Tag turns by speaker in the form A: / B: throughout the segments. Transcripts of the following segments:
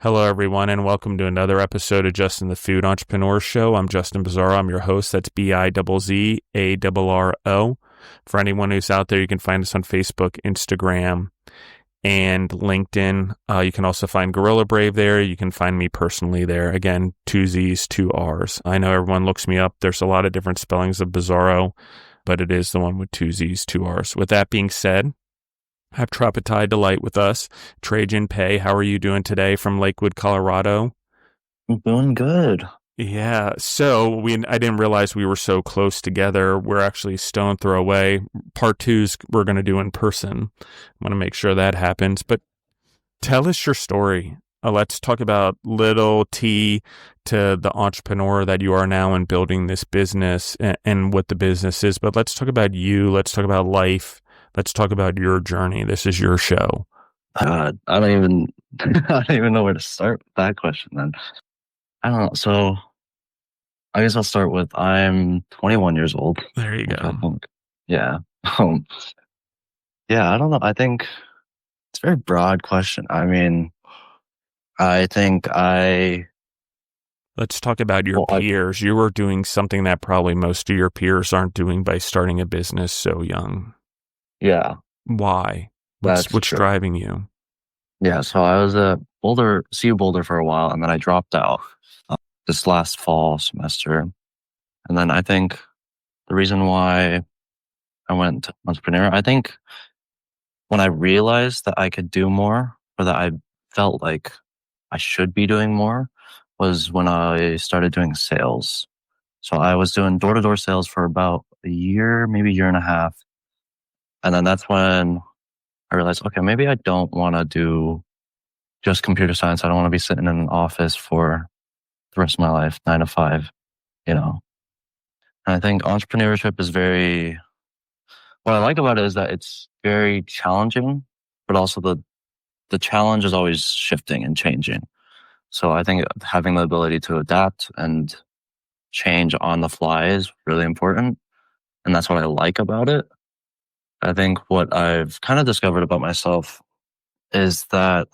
A: Hello, everyone, and welcome to another episode of Justin the Food Entrepreneur Show. I'm Justin Bizzarro. I'm your host. That's Bizzarro. For anyone who's out there, you can find us on Facebook, Instagram, and LinkedIn. You can also find Gorilla Brave there. You can find me personally there. Again, 2 Z's, 2 R's. I know everyone looks me up. There's a lot of different spellings of Bizzarro, but it is the one with 2 Z's, 2 R's. With that being said, I have TropiTai Delight with us. Trajan Pei, how are you doing today from Lakewood, Colorado?
B: I'm doing good.
A: Yeah, so I didn't realize we were so close together. We're actually stone throw away. Part 2's we're going to do in person. I want to make sure that happens. But tell us your story. Let's talk about little T to the entrepreneur that you are now in building this business and what the business is. But let's talk about you. Let's talk about life. Let's talk about your journey. This is your show.
B: I don't even I don't even know where to start with that question then. I don't know. So I guess I'll start with I'm 21 years old.
A: There you go.
B: Yeah. Um, yeah, I don't know. I think it's a very broad question. I mean, I think
A: Let's talk about your peers. You were doing something that probably most of your peers aren't doing by starting a business so young.
B: Yeah.
A: Why? What's driving you?
B: Yeah, so I was at CU Boulder for a while, and then I dropped out this last fall semester. And then I think the reason why I went to entrepreneur, I think when I realized that I could do more, or that I felt like I should be doing more, was when I started doing sales. So I was doing door-to-door sales for about a year, maybe a year and a half. And then that's when I realized, okay, maybe I don't want to do just computer science. I don't want to be sitting in an office for the rest of my life, 9 to 5, you know. And I think entrepreneurship is what I like about it is that it's very challenging, but also the challenge is always shifting and changing. So I think having the ability to adapt and change on the fly is really important. And that's what I like about it. I think what I've kind of discovered about myself is that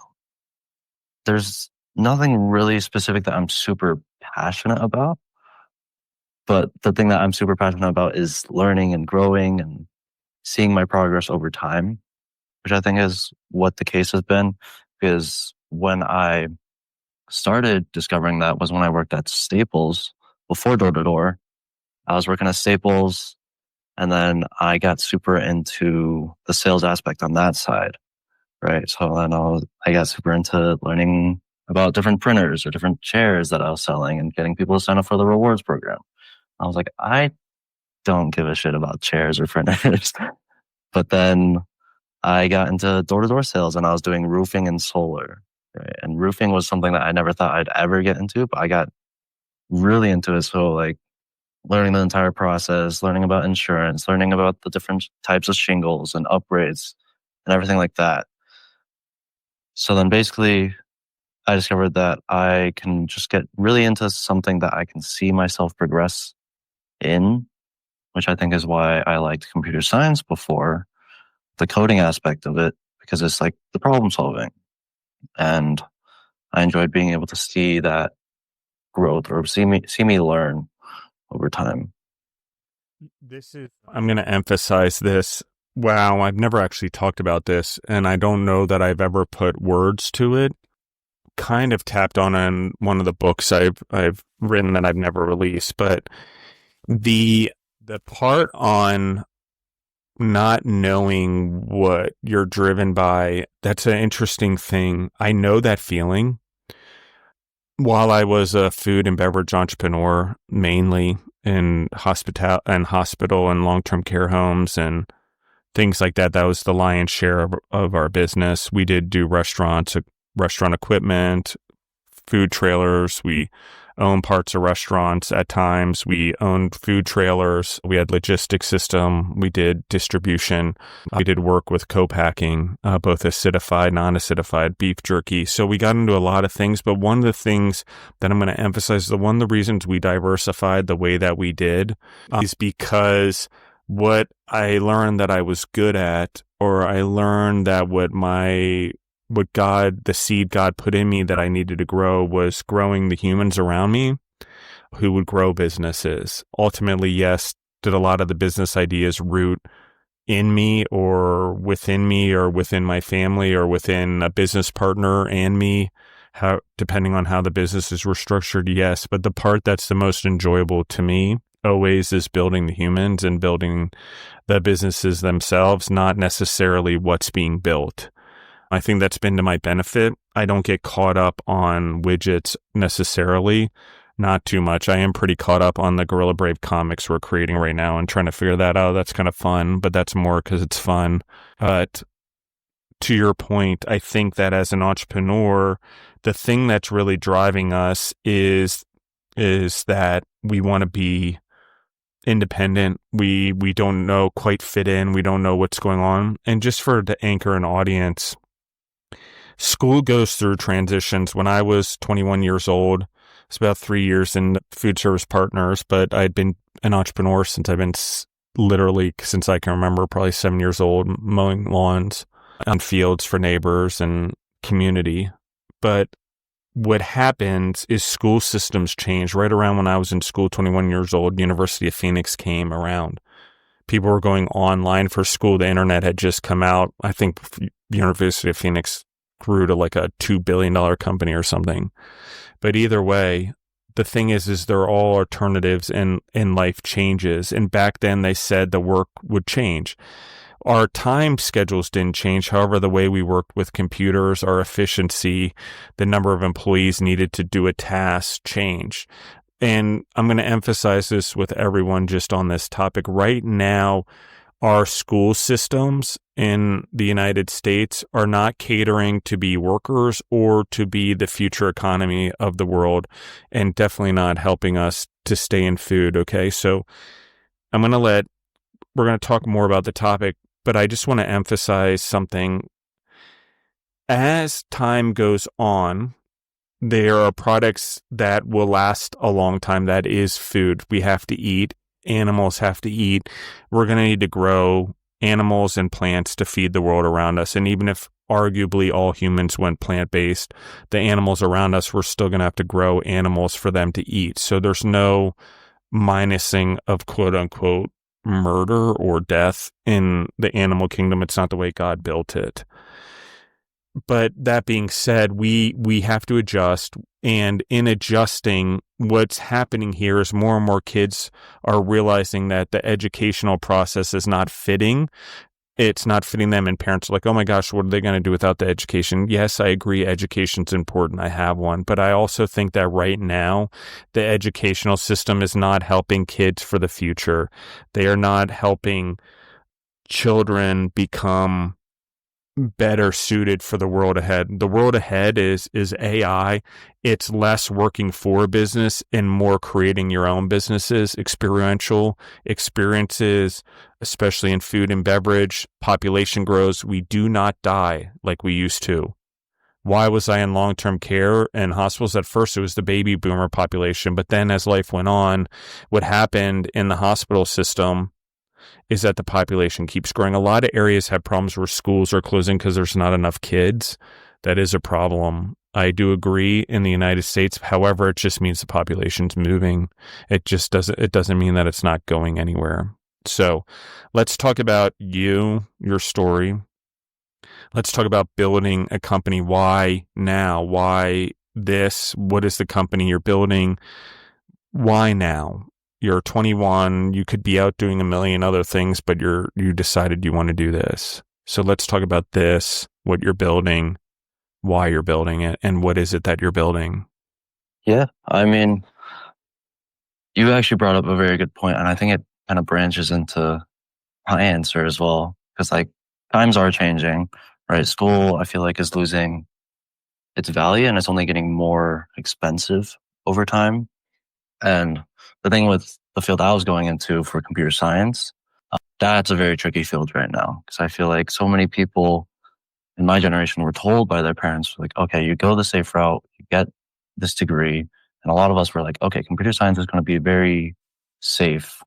B: there's nothing really specific that I'm super passionate about. But the thing that I'm super passionate about is learning and growing and seeing my progress over time, which I think is what the case has been. Because when I started discovering that was when I worked at Staples before door to door. I was working at Staples, and then I got super into the sales aspect on that side, right? So then I got super into learning about different printers or different chairs that I was selling and getting people to sign up for the rewards program. I was like, I don't give a shit about chairs or printers. But then I got into door-to-door sales, and I was doing roofing and solar, right? And roofing was something that I never thought I'd ever get into, but I got really into it. So like learning the entire process, learning about insurance, learning about the different types of shingles and upgrades and everything like that. So then basically I discovered that I can just get really into something that I can see myself progress in, which I think is why I liked computer science before, the coding aspect of it, because it's like the problem solving. And I enjoyed being able to see that growth or see me learn over time.
A: I'm going to emphasize this. Wow, I've never actually talked about this, and I don't know that I've ever put words to it. Kind of tapped on in one of the books I've written that I've never released, but the part on not knowing what you're driven by, that's an interesting thing. I know that feeling. While I was a food and beverage entrepreneur, mainly in hospital and long-term care homes and things like that, that was the lion's share of our business. We did do restaurant equipment, food trailers. We owned parts of restaurants at times. We owned food trailers. We had logistics system. We did distribution. We did work with co-packing, both acidified, non-acidified beef jerky. So we got into a lot of things. But one of the things that I'm going to emphasize, one of the reasons we diversified the way that we did is because what I learned that I was good at, or I learned that what my the seed God put in me that I needed to grow was growing the humans around me who would grow businesses. Ultimately, yes, did a lot of the business ideas root in me or within my family or within a business partner and me, depending on how the businesses were structured, yes. But the part that's the most enjoyable to me always is building the humans and building the businesses themselves, not necessarily what's being built. I think that's been to my benefit. I don't get caught up on widgets necessarily, not too much. I am pretty caught up on the Gorilla Brave comics we're creating right now and trying to figure that out. That's kind of fun, but that's more because it's fun. But to your point, I think that as an entrepreneur, the thing that's really driving us is that we want to be independent. We don't know quite fit in. We don't know what's going on. And just to anchor an audience, school goes through transitions. When I was 21 years old, it's about 3 years in food service partners, but I'd been an entrepreneur since literally since I can remember, probably 7 years old, mowing lawns on fields for neighbors and community. But what happens is school systems change. Right around when I was in school, 21 years old, University of Phoenix came around. People were going online for school. The internet had just come out. I think University of Phoenix grew to like a $2 billion company or something. But either way, the thing is there are all alternatives and life changes. And back then they said the work would change. Our time schedules didn't change. However, the way we worked with computers, our efficiency, the number of employees needed to do a task changed. And I'm going to emphasize this with everyone just on this topic. Right now, our school systems in the United States are not catering to be workers or to be the future economy of the world, and definitely not helping us to stay in food. Okay. So we're going to talk more about the topic, but I just want to emphasize something. As time goes on, there are products that will last a long time. That is food. We have to eat. Animals have to eat. We're going to need to grow animals and plants to feed the world around us. And even if arguably all humans went plant-based, the animals around us, we're still going to have to grow animals for them to eat. So there's no minusing of quote unquote murder or death in the animal kingdom. It's not the way God built it. But that being said, we have to adjust. And in adjusting, what's happening here is more and more kids are realizing that the educational process is not fitting. It's not fitting them, and parents are like, oh my gosh, what are they going to do without the education? Yes, I agree. Education's important. I have one. But I also think that right now, the educational system is not helping kids for the future. They are not helping children become better suited for the world ahead. The world ahead is AI. It's less working for a business and more creating your own businesses, experiential experiences, especially in food and beverage. Population grows. We do not die like we used to. Why was I in long-term care and hospitals? At first, it was the baby boomer population. But then as life went on, what happened in the hospital system is that the population keeps growing. A lot of areas have problems where schools are closing because there's not enough kids. That is a problem. I do agree in the United States. However, it just means the population's moving. It doesn't mean that it's not going anywhere. So let's talk about your story. Let's talk about building a company. Why now? Why this? What is the company you're building? Why now? You're 21, you could be out doing a million other things, but you decided you want to do this. So let's talk about this, what you're building, why you're building it, and what is it that you're building?
B: Yeah, I mean, you actually brought up a very good point, and I think it kind of branches into my answer as well, because like times are changing, right? School, I feel like, is losing its value, and it's only getting more expensive over time. And the thing with the field I was going into for computer science, that's a very tricky field right now, because I feel like so many people in my generation were told by their parents, like, okay, you go the safe route, you get this degree. And a lot of us were like, okay, computer science is going to be a very safe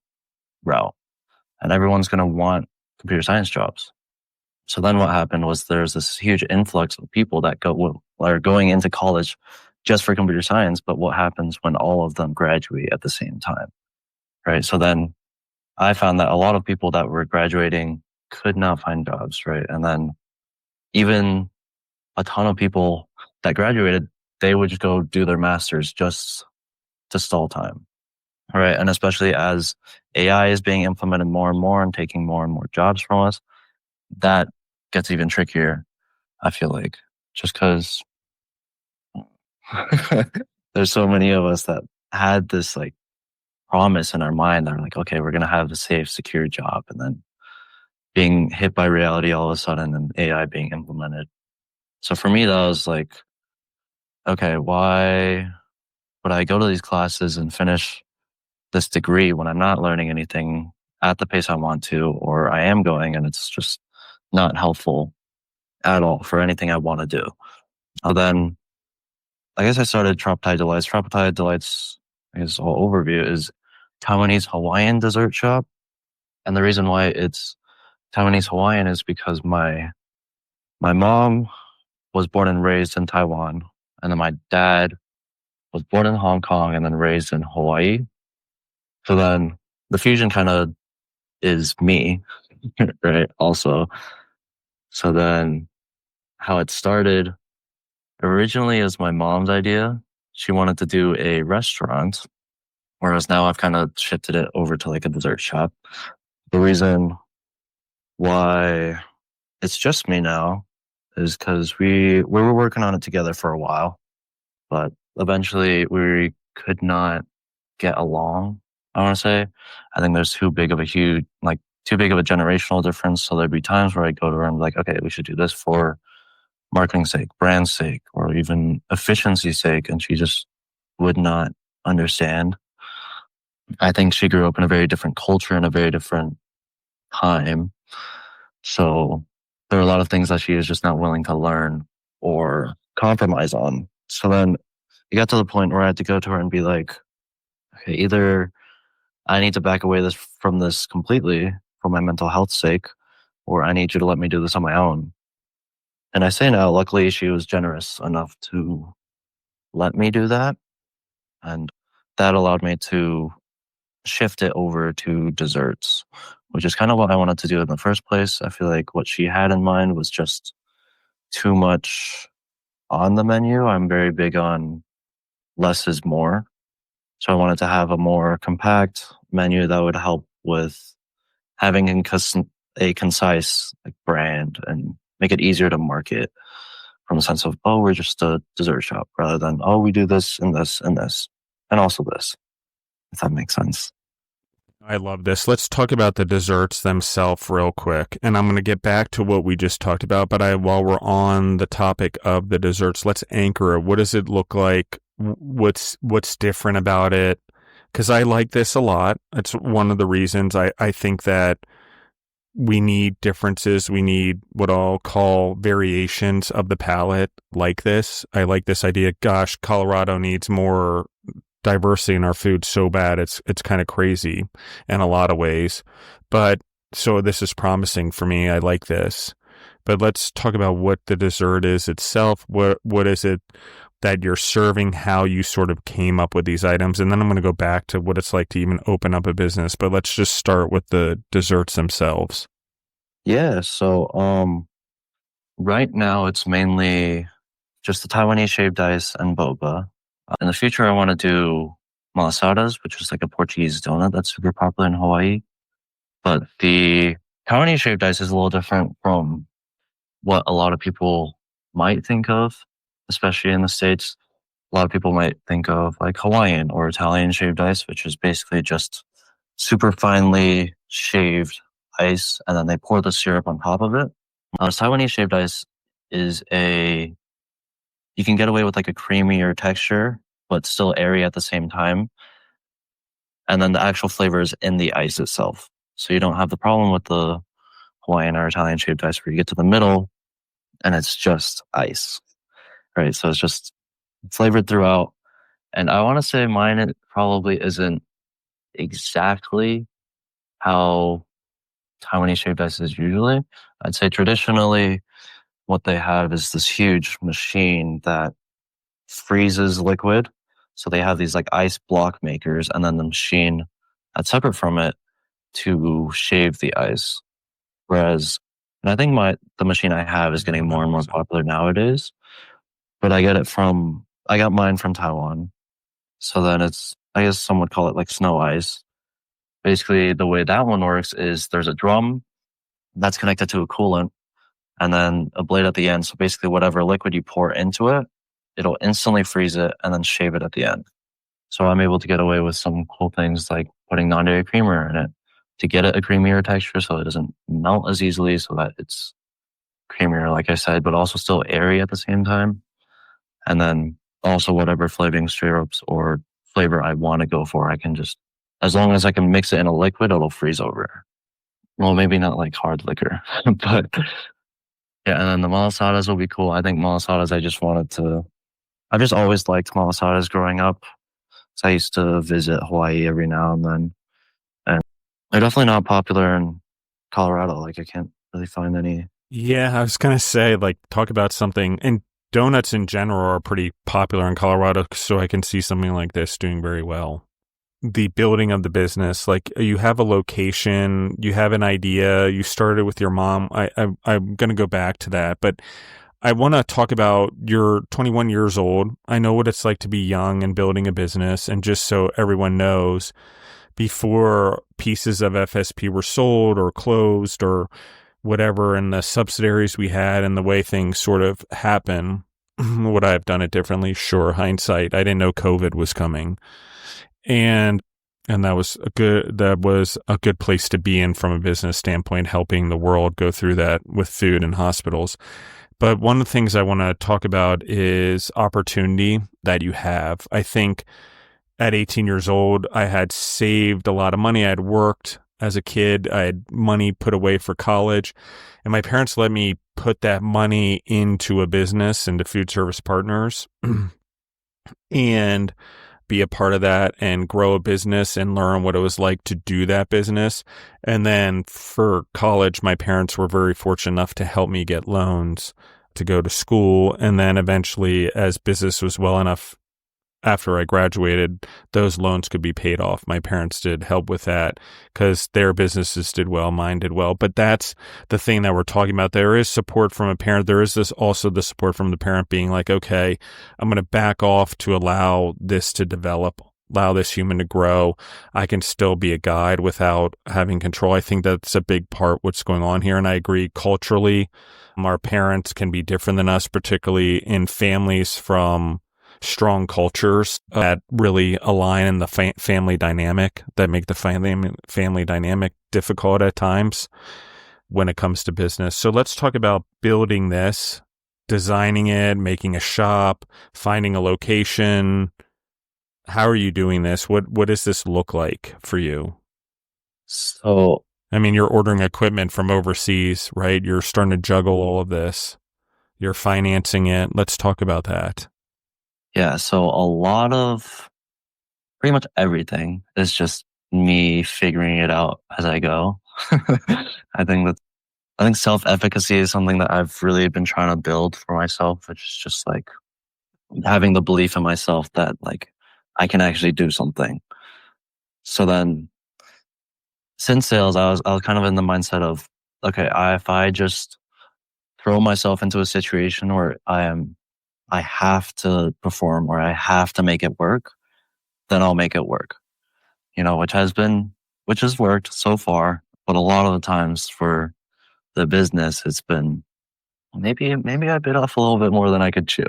B: route, and everyone's going to want computer science jobs. So then what happened was there's this huge influx of people that are going into college just for computer science. But what happens when all of them graduate at the same time, right? So then I found that a lot of people that were graduating could not find jobs, right? And then even a ton of people that graduated, they would just go do their masters just to stall time, right? And especially as AI is being implemented more and more and taking more and more jobs from us, that gets even trickier, I feel like, just because there's so many of us that had this like promise in our mind that are like, okay, we're going to have a safe, secure job. And then being hit by reality all of a sudden and AI being implemented. So for me, that was like, okay, why would I go to these classes and finish this degree when I'm not learning anything at the pace I want to, or I am going and it's just not helpful at all for anything I want to do? So then I guess I started TropiTai Delights. TropiTai Delights, I guess, whole overview is Taiwanese-Hawaiian dessert shop. And the reason why it's Taiwanese-Hawaiian is because my mom was born and raised in Taiwan, and then my dad was born in Hong Kong and then raised in Hawaii. So then the fusion kind of is me, right? Also. So then how it started originally is my mom's idea. She wanted to do a restaurant, whereas now I've kind of shifted it over to like a dessert shop. The reason why it's just me now is because we were working on it together for a while, but eventually we could not get along. I want to say, I think there's too big of a generational difference. So there'd be times where I go to her and be like, okay, we should do this for marketing's sake, brand's sake, or even efficiency's sake, and she just would not understand. I think she grew up in a very different culture and a very different time. So there are a lot of things that she is just not willing to learn or compromise on. So then it got to the point where I had to go to her and be like, okay, either I need to back away from this completely for my mental health's sake, or I need you to let me do this on my own. And I say now, luckily she was generous enough to let me do that. And that allowed me to shift it over to desserts, which is kind of what I wanted to do in the first place. I feel like what she had in mind was just too much on the menu. I'm very big on less is more. So I wanted to have a more compact menu that would help with having a concise like, brand and make it easier to market from a sense of, oh, we're just a dessert shop rather than, oh, we do this and this and this and also this, if that makes sense.
A: I love this. Let's talk about the desserts themselves real quick. And I'm going to get back to what we just talked about. But while we're on the topic of the desserts, let's anchor it. What does it look like? What's different about it? Because I like this a lot. It's one of the reasons I think that we need differences. We need what I'll call variations of the palate like this. I like this idea. Gosh, Colorado needs more diversity in our food so bad. It's kind of crazy in a lot of ways. But so this is promising for me. I like this. But let's talk about what the dessert is itself. What is it that you're serving, how you sort of came up with these items. And then I'm going to go back to what it's like to even open up a business. But let's just start with the desserts themselves.
B: Yeah. So right now it's mainly just the Taiwanese shaved ice and boba. In the future, I want to do malasadas, which is like a Portuguese donut that's super popular in Hawaii. But the Taiwanese shaved ice is a little different from what a lot of people might think of, especially in the States. A lot of people might think of like Hawaiian or Italian shaved ice, which is basically just super finely shaved ice, and then they pour the syrup on top of it. Taiwanese shaved ice is you can get away with like a creamier texture, but still airy at the same time. And then the actual flavor is in the ice itself. So you don't have the problem with the Hawaiian or Italian shaved ice where you get to the middle and it's just ice, right? So it's just flavored throughout. And I want to say mine, it probably isn't exactly how Taiwanese shaved ice is usually. I'd say traditionally, what they have is this huge machine that freezes liquid. So they have these like ice block makers, and then the machine that's separate from it to shave the ice. Whereas, and I think the machine I have is getting more and more popular nowadays. But I got mine from Taiwan. So then I guess some would call it like snow ice. Basically, the way that one works is there's a drum that's connected to a coolant and then a blade at the end. So basically, whatever liquid you pour into it, it'll instantly freeze it and then shave it at the end. So I'm able to get away with some cool things like putting non-dairy creamer in it to get it a creamier texture so it doesn't melt as easily, so that it's creamier, like I said, but also still airy at the same time. And then also whatever flavoring syrups or flavor I want to go for, I can just, as long as I can mix it in a liquid, it'll freeze over. Well, maybe not like hard liquor, but yeah. And then the malasadas will be cool. I think malasadas, I've just always liked malasadas growing up. So I used to visit Hawaii every now and then. And they're definitely not popular in Colorado. Like I can't really find any.
A: Yeah, I was going to say, like, talk about something. And donuts in general are pretty popular in Colorado, so I can see something like this doing very well. The building of the business, like you have a location, you have an idea, you started with your mom. I'm going to go back to that, but I want to talk about you're 21 years old. I know what it's like to be young and building a business. And just so everyone knows, before pieces of FSP were sold or closed or whatever, and the subsidiaries we had and the way things sort of happen, would I have done it differently? Sure, hindsight. I didn't know COVID was coming. And that was a good place to be in from a business standpoint, helping the world go through that with food and hospitals. But one of the things I want to talk about is opportunity that you have. I think at 18 years old, I had saved a lot of money. I had worked as a kid. I had money put away for college, and my parents let me put that money into a business, into Food Service Partners, and be a part of that and grow a business and learn what it was like to do that business. And then for college, my parents were very fortunate enough to help me get loans to go to school. And then eventually, as business was well enough after I graduated, those loans could be paid off. My parents did help with that because their businesses did well, mine did well. But that's the thing that we're talking about. There is support from a parent. There is also the support from the parent being like, okay, I'm going to back off to allow this to develop, allow this human to grow. I can still be a guide without having control. I think that's a big part what's going on here. And I agree culturally, our parents can be different than us, particularly in families from strong cultures that really align in the family dynamic, that make the family dynamic difficult at times when it comes to business. So let's talk about building this, designing it, making a shop, finding a location. How are you doing this? What does this look like for you?
B: So,
A: I mean, you're ordering equipment from overseas, right? You're starting to juggle all of this. You're financing it. Let's talk about that.
B: yeah, so a lot of pretty much everything is just me figuring it out as I go. I think self-efficacy is something that I've really been trying to build for myself, which is just like having the belief in myself that like I can actually do something. So then since sales, I was kind of in the mindset of, okay, if I just throw myself into a situation where I have to perform or I have to make it work, then I'll make it work. You know, which has worked so far, but a lot of the times for the business, it's been maybe I bit off a little bit more than I could chew,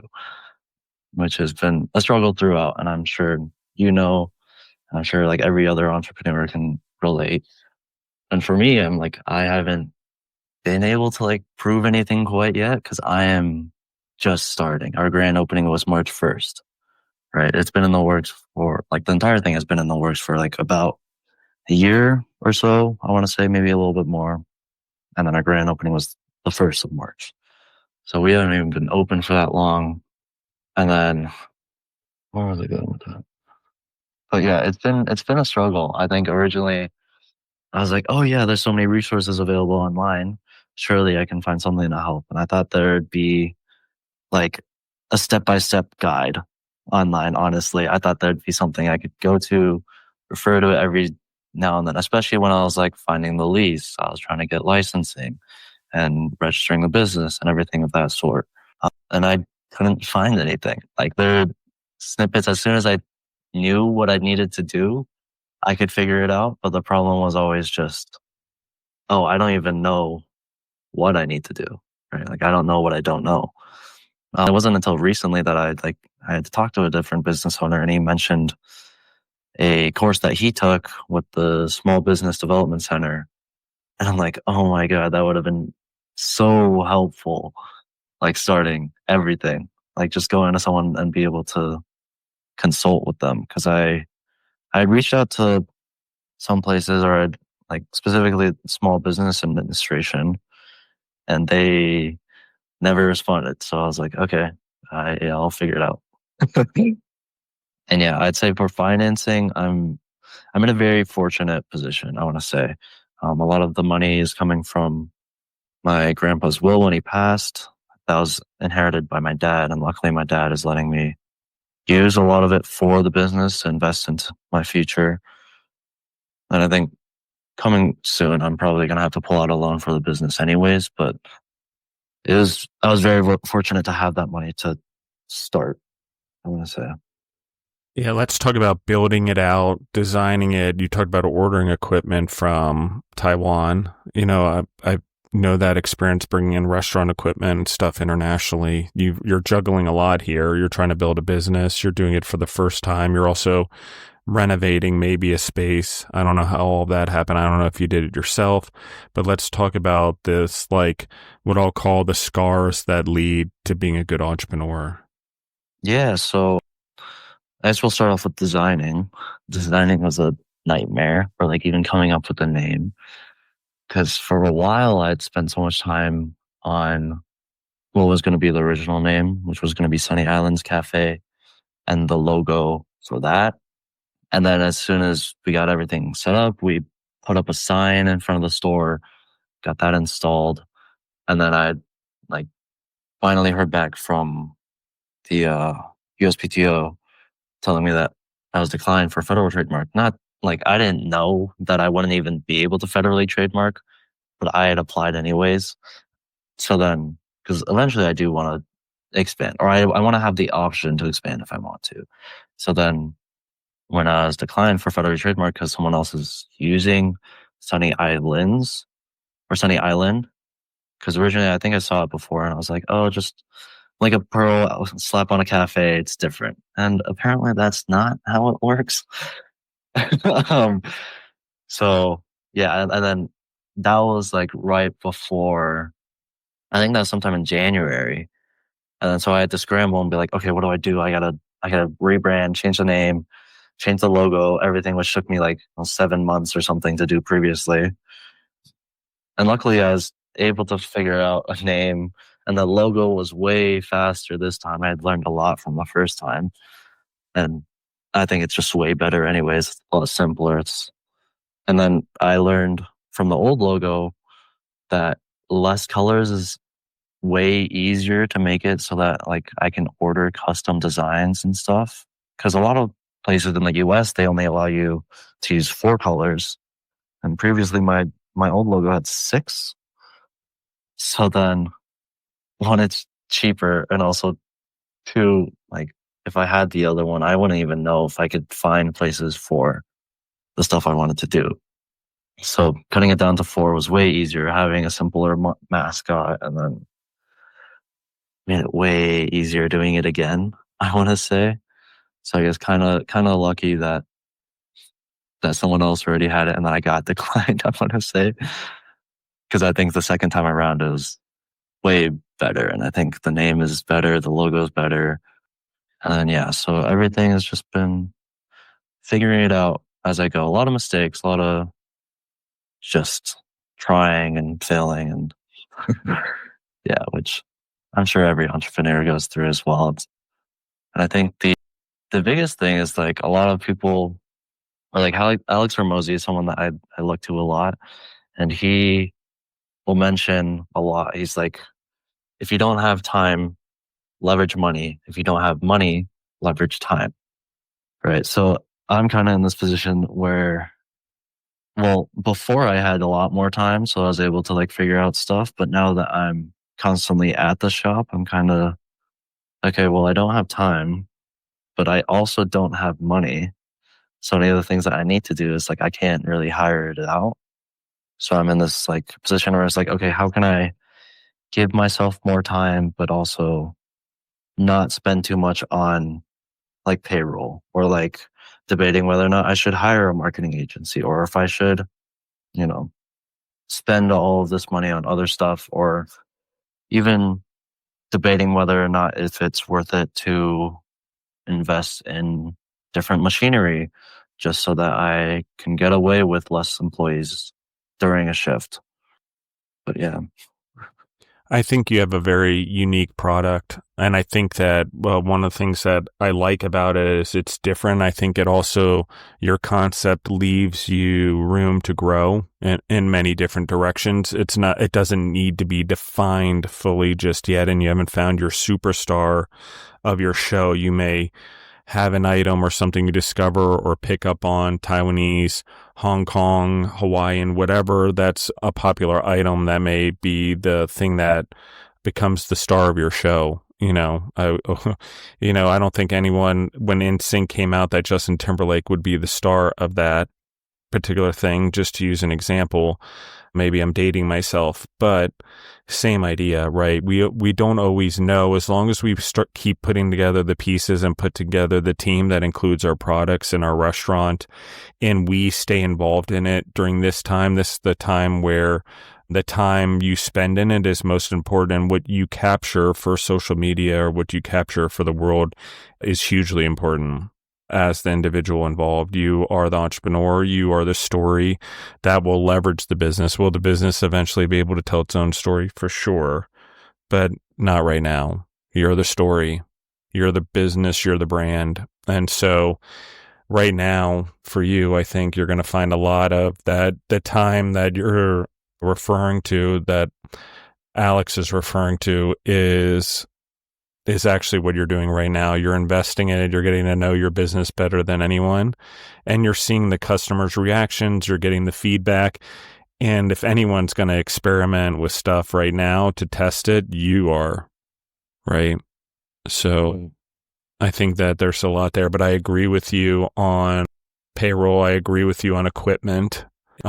B: which has been a struggle throughout. And I'm sure I'm sure like every other entrepreneur can relate. And for me, I haven't been able to like prove anything quite yet because I am just starting. Our grand opening was March 1st, right? It's been in the works for like the entire thing has been in the works for like about a year or so. I want to say maybe a little bit more. And then our grand opening was the 1st of March. So we haven't even been open for that long. And then where was I going with that? But yeah, it's been a struggle. I think originally I was like, oh yeah, there's so many resources available online. Surely I can find something to help. And I thought there'd be like a step-by-step guide online. Honestly, I thought there'd be something I could go to, refer to it every now and then, especially when I was like finding the lease. I was trying to get licensing and registering the business and everything of that sort. And I couldn't find anything. Like there are snippets, as soon as I knew what I needed to do, I could figure it out. But the problem was always just, oh, I don't even know what I need to do. Right? Like I don't know what I don't know. It wasn't until recently that I had to talk to a different business owner, and he mentioned a course that he took with the Small Business Development Center. And I'm like, oh my God, that would have been so helpful. Like starting everything, like just going to someone and be able to consult with them. Cause I had reached out to some places, or I'd like specifically Small Business Administration, and they never responded. So I was like, okay, yeah, I'll figure it out. And yeah, I'd say for financing, I'm in a very fortunate position. I want to say, a lot of the money is coming from my grandpa's will when he passed. That was inherited by my dad, and luckily my dad is letting me use a lot of it for the business, invest into my future. And I think coming soon, I'm probably gonna have to pull out a loan for the business anyways. But I was very fortunate to have that money to start. I want to say.
A: Yeah, let's talk about building it out, designing it. You talked about ordering equipment from Taiwan. I know that experience bringing in restaurant equipment and stuff internationally. You're juggling a lot here. You're trying to build a business. You're doing it for the first time. You're also renovating maybe a space. I don't know how all that happened. I don't know if you did it yourself, but let's talk about this, like what I'll call the scars that lead to being a good entrepreneur.
B: Yeah. So I guess we'll start off with designing. Designing was a nightmare, or like even coming up with a name. Because for a while I'd spent so much time on what was going to be the original name, which was going to be Sunny Islands Cafe, and the logo for that. And then as soon as we got everything set up, we put up a sign in front of the store, got that installed. And then I like finally heard back from the USPTO telling me that I was declined for federal trademark. Not like I didn't know that I wouldn't even be able to federally trademark, but I had applied anyways. So then, because eventually I do want to expand, or I want to have the option to expand if I want to. So then when I was declined for federal trademark because someone else is using Sunny Islands or Sunny Island, because originally I think I saw it before and I was like, oh, just like a pearl slap on a cafe, it's different. And apparently that's not how it works. um, so yeah, and then that was like right before, I think that was sometime in January. And then so I had to scramble and be like, okay, what do I do? I gotta rebrand, change the name, change the logo, everything, which took me like 7 months or something to do previously. And luckily I was able to figure out a name, and the logo was way faster this time. I had learned a lot from the first time. And I think it's just way better anyways. It's a lot simpler. And then I learned from the old logo that less colors is way easier to make it so that like I can order custom designs and stuff. Because a lot of places in the US they only allow you to use 4 colors. And previously my old logo had 6. So then one, it's cheaper, and also two, like if I had the other one, I wouldn't even know if I could find places for the stuff I wanted to do. So cutting it down to 4 was way easier. Having a simpler mascot, and then made it way easier doing it again, I want to say. So I guess kind of lucky that someone else already had it and then I got declined, I want to say. Because I think the second time around it was way better. And I think the name is better, the logo is better. And then, yeah, so everything has just been figuring it out as I go. A lot of mistakes, a lot of just trying and failing. And yeah, which I'm sure every entrepreneur goes through as well. And I think the biggest thing is like a lot of people or like Alex Hormozy is someone that I look to a lot, and he will mention a lot. He's like, if you don't have time, leverage money. If you don't have money, leverage time. Right. So I'm kind of in this position where, well, before I had a lot more time, so I was able to like figure out stuff. But now that I'm constantly at the shop, I'm kind of, okay, well, I don't have time, but I also don't have money. So many of the things that I need to do is like, I can't really hire it out. So I'm in this like position where it's like, okay, how can I give myself more time, but also not spend too much on like payroll or like debating whether or not I should hire a marketing agency or if I should, you know, spend all of this money on other stuff, or even debating whether or not if it's worth it to invest in different machinery just so that I can get away with less employees during a shift. But yeah.
A: I think you have a very unique product. And I think that, well, one of the things that I like about it is it's different. I think it also, your concept leaves you room to grow in many different directions. It doesn't need to be defined fully just yet. And you haven't found your superstar of your show. You may have an item or something you discover or pick up on Taiwanese, Hong Kong, Hawaiian, whatever that's a popular item that may be the thing that becomes the star of your show. I don't think anyone, when NSYNC came out, that Justin Timberlake would be the star of that particular thing, just to use an example. Maybe I'm dating myself, but same idea, right? We don't always know. As long as we keep putting together the pieces and put together the team that includes our products and our restaurant, and we stay involved in it during this time. This is the time where the time you spend in it is most important. And what you capture for social media or what you capture for the world is hugely important. As the individual involved, you are the entrepreneur, you are the story that will leverage the business. Will the business eventually be able to tell its own story? For sure, but not right now. You're the story, you're the business, you're the brand. And so right now for you, I think you're going to find a lot of that. The time that you're referring to, that Alex is referring to, is actually what you're doing right now. You're investing in it. You're getting to know your business better than anyone. And you're seeing the customers' reactions. You're getting the feedback. And if anyone's going to experiment with stuff right now to test it, you are, right? So I think that there's a lot there, but I agree with you on payroll. I agree with you on equipment.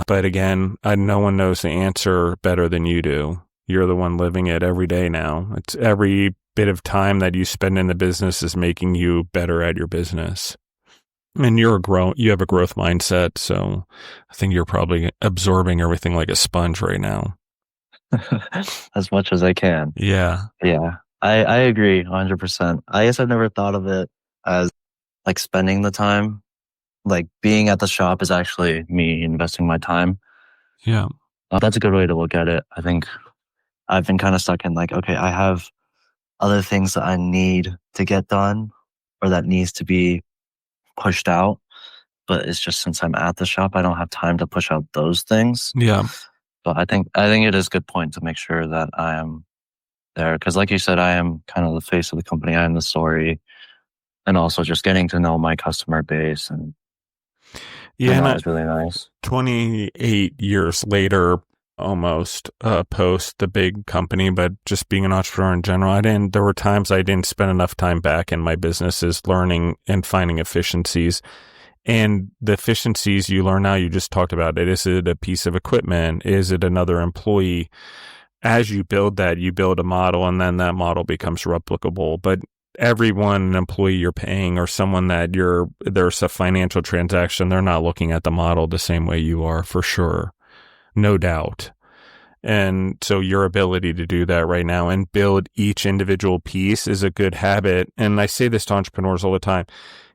A: But again, no one knows the answer better than you do. You're the one living it every day now. It's every bit of time that you spend in the business is making you better at your business. And you have a growth mindset. So I think you're probably absorbing everything like a sponge right now.
B: As much as I can.
A: Yeah.
B: Yeah. I agree 100%. I guess I've never thought of it as like spending the time. Like being at the shop is actually me investing my time.
A: Yeah.
B: That's a good way to look at it. I think I've been kind of stuck in like, okay, I have other things that I need to get done or that needs to be pushed out. But it's just since I'm at the shop, I don't have time to push out those things.
A: Yeah.
B: But I think it is a good point to make sure that I am there. Because like you said, I am kind of the face of the company. I am the story. And also just getting to know my customer base. And that was really nice.
A: 28 years later, almost post the big company, but just being an entrepreneur in general, there were times I didn't spend enough time back in my businesses learning and finding efficiencies. And the efficiencies you learn now, you just talked about it. Is it a piece of equipment? Is it another employee? As you build that, you build a model, and then that model becomes replicable. But everyone, an employee you're paying or someone that there's a financial transaction, they're not looking at the model the same way you are, for sure. No doubt. And so your ability to do that right now and build each individual piece is a good habit. And I say this to entrepreneurs all the time.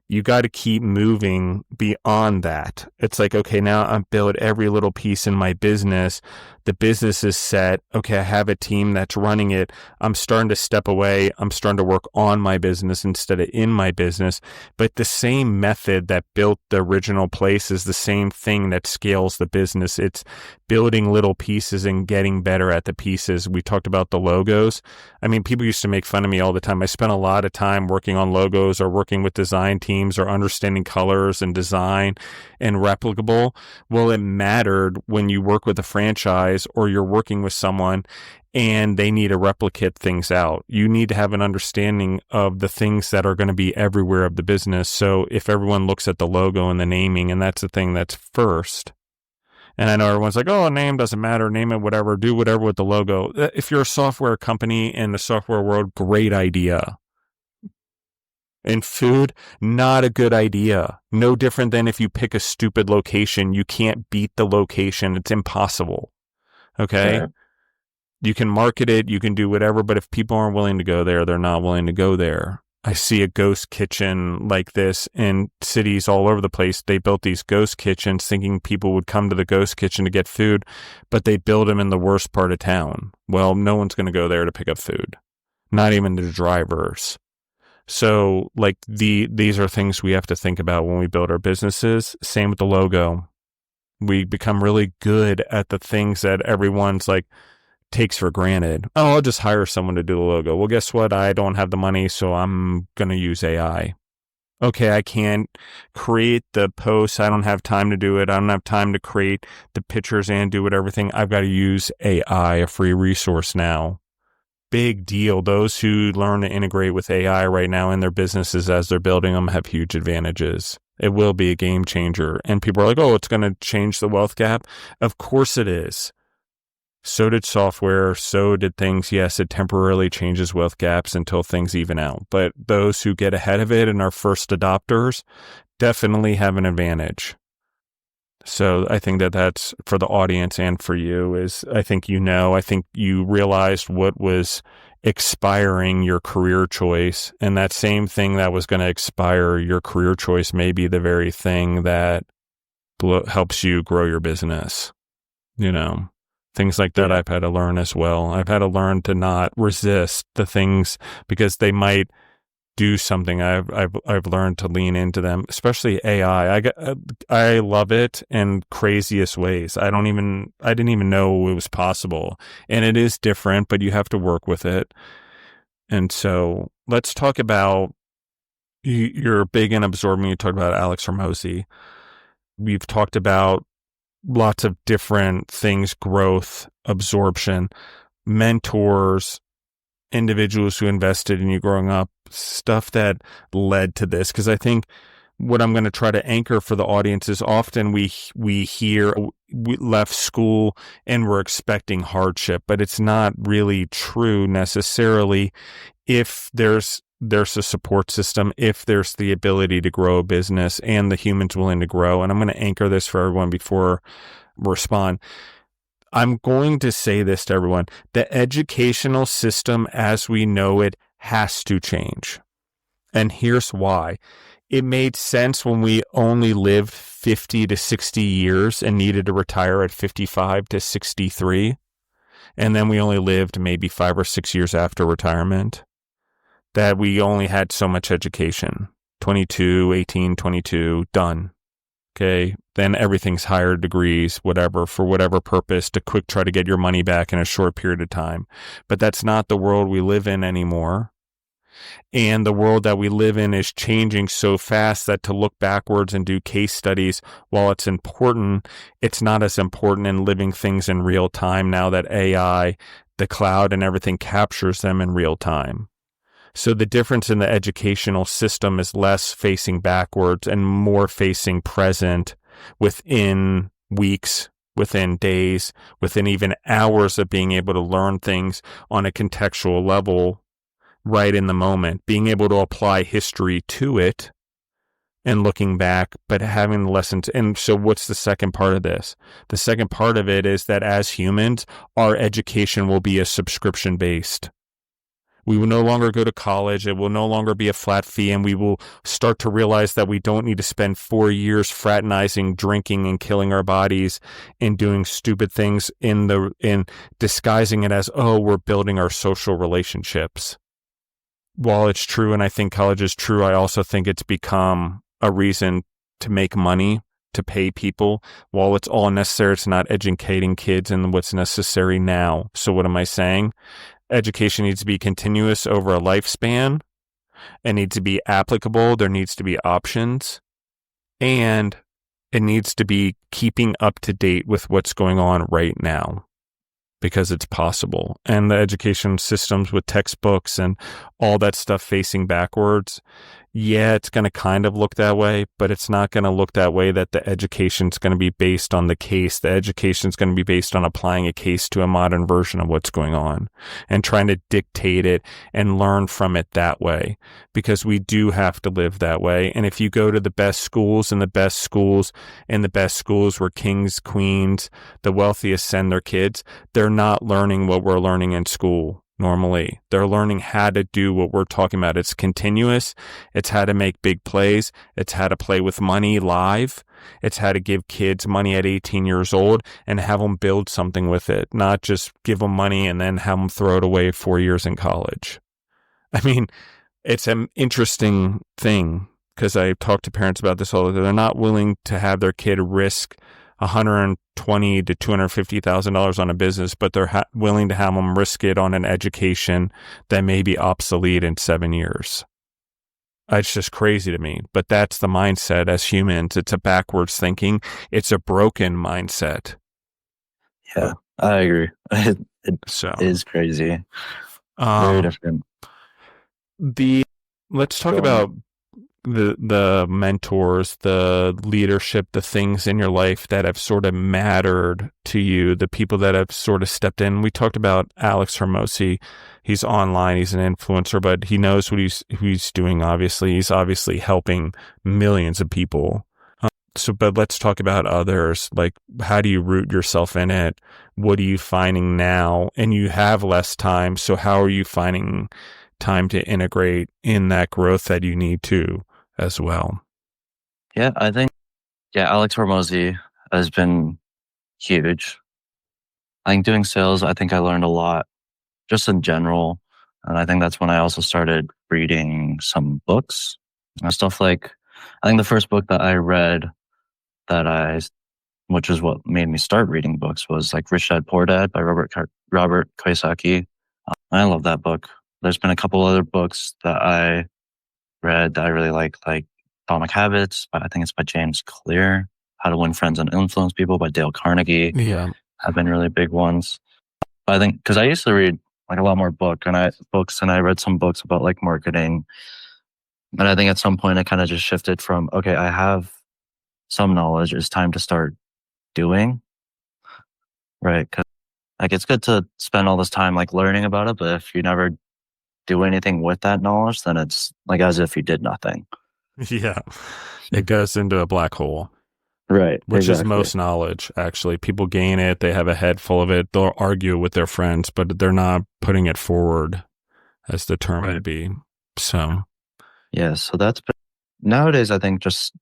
A: You got to keep moving beyond that. It's like, okay, now I've built every little piece in my business The business is set. Okay, I have a team that's running it. I'm starting to step away. I'm starting to work on my business instead of in my business. But the same method that built the original place is the same thing that scales the business. It's building little pieces and getting better at the pieces. We talked about the logos. I mean, people used to make fun of me all the time. I spent a lot of time working on logos or working with design teams or understanding colors and design and replicable. Well, it mattered when you work with a franchise or you're working with someone and they need to replicate things out. You need to have an understanding of the things that are going to be everywhere of the business. So if everyone looks at the logo and the naming, and that's the thing that's first. And I know everyone's like, oh, name doesn't matter. Name it whatever. Do whatever with the logo. If you're a software company in the software world, great idea. In food, not a good idea. No different than if you pick a stupid location. You can't beat the location. It's impossible. Okay?
B: Sure.
A: You can market it. You can do whatever. But if people aren't willing to go there, they're not willing to go there. I see a ghost kitchen like this in cities all over the place. They built these ghost kitchens thinking people would come to the ghost kitchen to get food, but they build them in the worst part of town. Well, no one's going to go there to pick up food. Not even the drivers. So like these are things we have to think about when we build our businesses. Same with the logo. We become really good at the things that everyone's like takes for granted. Oh, I'll just hire someone to do the logo. Well, guess what? I don't have the money, so I'm going to use AI. Okay, I can't create the posts. I don't have time to do it. I don't have time to create the pictures and do everything. I've got to use AI, a free resource now. Big deal. Those who learn to integrate with AI right now in their businesses as they're building them have huge advantages. It will be a game changer. And people are like, oh, it's going to change the wealth gap. Of course it is. So did software. So did things. Yes, it temporarily changes wealth gaps until things even out. But those who get ahead of it and are first adopters definitely have an advantage. So I think that that's for the audience and for you is I think you realized what was expiring your career choice, and that same thing that was going to expire your career choice may be the very thing that helps you grow your business. You know, things like that I've had to learn as well. I've had to learn to not resist the things because they might do something. I've learned to lean into them, especially AI. I love it in craziest ways. I didn't even know it was possible, and it is different, but you have to work with it. And so let's talk about you're big in absorbing. You talked about Alex Hormozi. We've talked about lots of different things: growth, absorption, mentors, individuals who invested in you growing up, stuff that led to this. Because I think what I'm going to try to anchor for the audience is often we hear we left school and we're expecting hardship, but it's not really true necessarily if there's a support system, if there's the ability to grow a business and the humans willing to grow. And I'm going to anchor this for everyone before we respond. I'm going to say this to everyone. The educational system as we know it has to change. And here's why. It made sense when we only lived 50 to 60 years and needed to retire at 55 to 63. And then we only lived maybe 5 or 6 years after retirement. That we only had so much education. 22, 18, 22, done. Okay, then everything's higher degrees, whatever, for whatever purpose to try to get your money back in a short period of time. But that's not the world we live in anymore. And the world that we live in is changing so fast that to look backwards and do case studies, while it's important, it's not as important in living things in real time now that AI, the cloud, and everything captures them in real time. So the difference in the educational system is less facing backwards and more facing present within weeks, within days, within even hours of being able to learn things on a contextual level right in the moment, being able to apply history to it and looking back, but having the lessons. And so what's the second part of this? The second part of it is that as humans, our education will be a subscription based. We will no longer go to college. It will no longer be a flat fee. And we will start to realize that we don't need to spend 4 years fraternizing, drinking, and killing our bodies and doing stupid things in disguising it as, oh, we're building our social relationships. While it's true, and I think college is true, I also think it's become a reason to make money, to pay people. While it's all necessary, it's not educating kids in what's necessary now. So what am I saying? Education needs to be continuous over a lifespan. It needs to be applicable. There needs to be options. And it needs to be keeping up to date with what's going on right now, because it's possible. And the education systems with textbooks and all that stuff facing backwards, yeah, it's going to kind of look that way, but it's not going to look that way that the education's going to be based on the case. The education's going to be based on applying a case to a modern version of what's going on and trying to dictate it and learn from it that way, because we do have to live that way. And if you go to the best schools and the best schools and the best schools where kings, queens, the wealthiest send their kids, they're not learning what we're learning in school. Normally, they're learning how to do what we're talking about. It's continuous. It's how to make big plays. It's how to play with money live. It's how to give kids money at 18 years old and have them build something with it, not just give them money and then have them throw it away 4 years in college. I mean, it's an interesting thing because I talk to parents about this all the time. They're not willing to have their kid risk $120,000 to $250,000 on a business, but they're willing to have them risk it on an education that may be obsolete in 7 years. It's just crazy to me, but that's the mindset as humans. It's a backwards thinking. It's a broken mindset.
B: Yeah, I agree. It is crazy. Very different.
A: Let's talk about the mentors, the leadership, the things in your life that have sort of mattered to you, the people that have sort of stepped in. We talked about Alex Hermosi. He's online, he's an influencer, but he knows what he's doing, obviously. He's obviously helping millions of people. But let's talk about others. Like, how do you root yourself in it? What are you finding now? And you have less time, so how are you finding time to integrate in that growth that you need to as well?
B: Yeah, I think, Alex Hormozy has been huge. I think doing sales, I think I learned a lot just in general. And I think that's when I also started reading some books and stuff like, I think the first book that I read which is what made me start reading books, was like Rich Dad Poor Dad by Robert Kiyosaki. I love that book. There's been a couple other books that I read that I really like Atomic Habits, I think it's by James Clear. How to Win Friends and Influence People by Dale Carnegie.
A: Yeah,
B: have been really big ones. I think because I used to read like a lot more books, and I read some books about like marketing. And I think at some point I kind of just shifted from, okay, I have some knowledge, it's time to start doing. Right? Because like it's good to spend all this time like learning about it, but if you never do anything with that knowledge, then it's like as if you did nothing.
A: Yeah, it goes into a black hole.
B: Right.
A: Which is most knowledge, actually. People gain it, they have a head full of it, they'll argue with their friends, but they're not putting it forward as the term would be. So
B: yeah, so that's been, nowadays I think just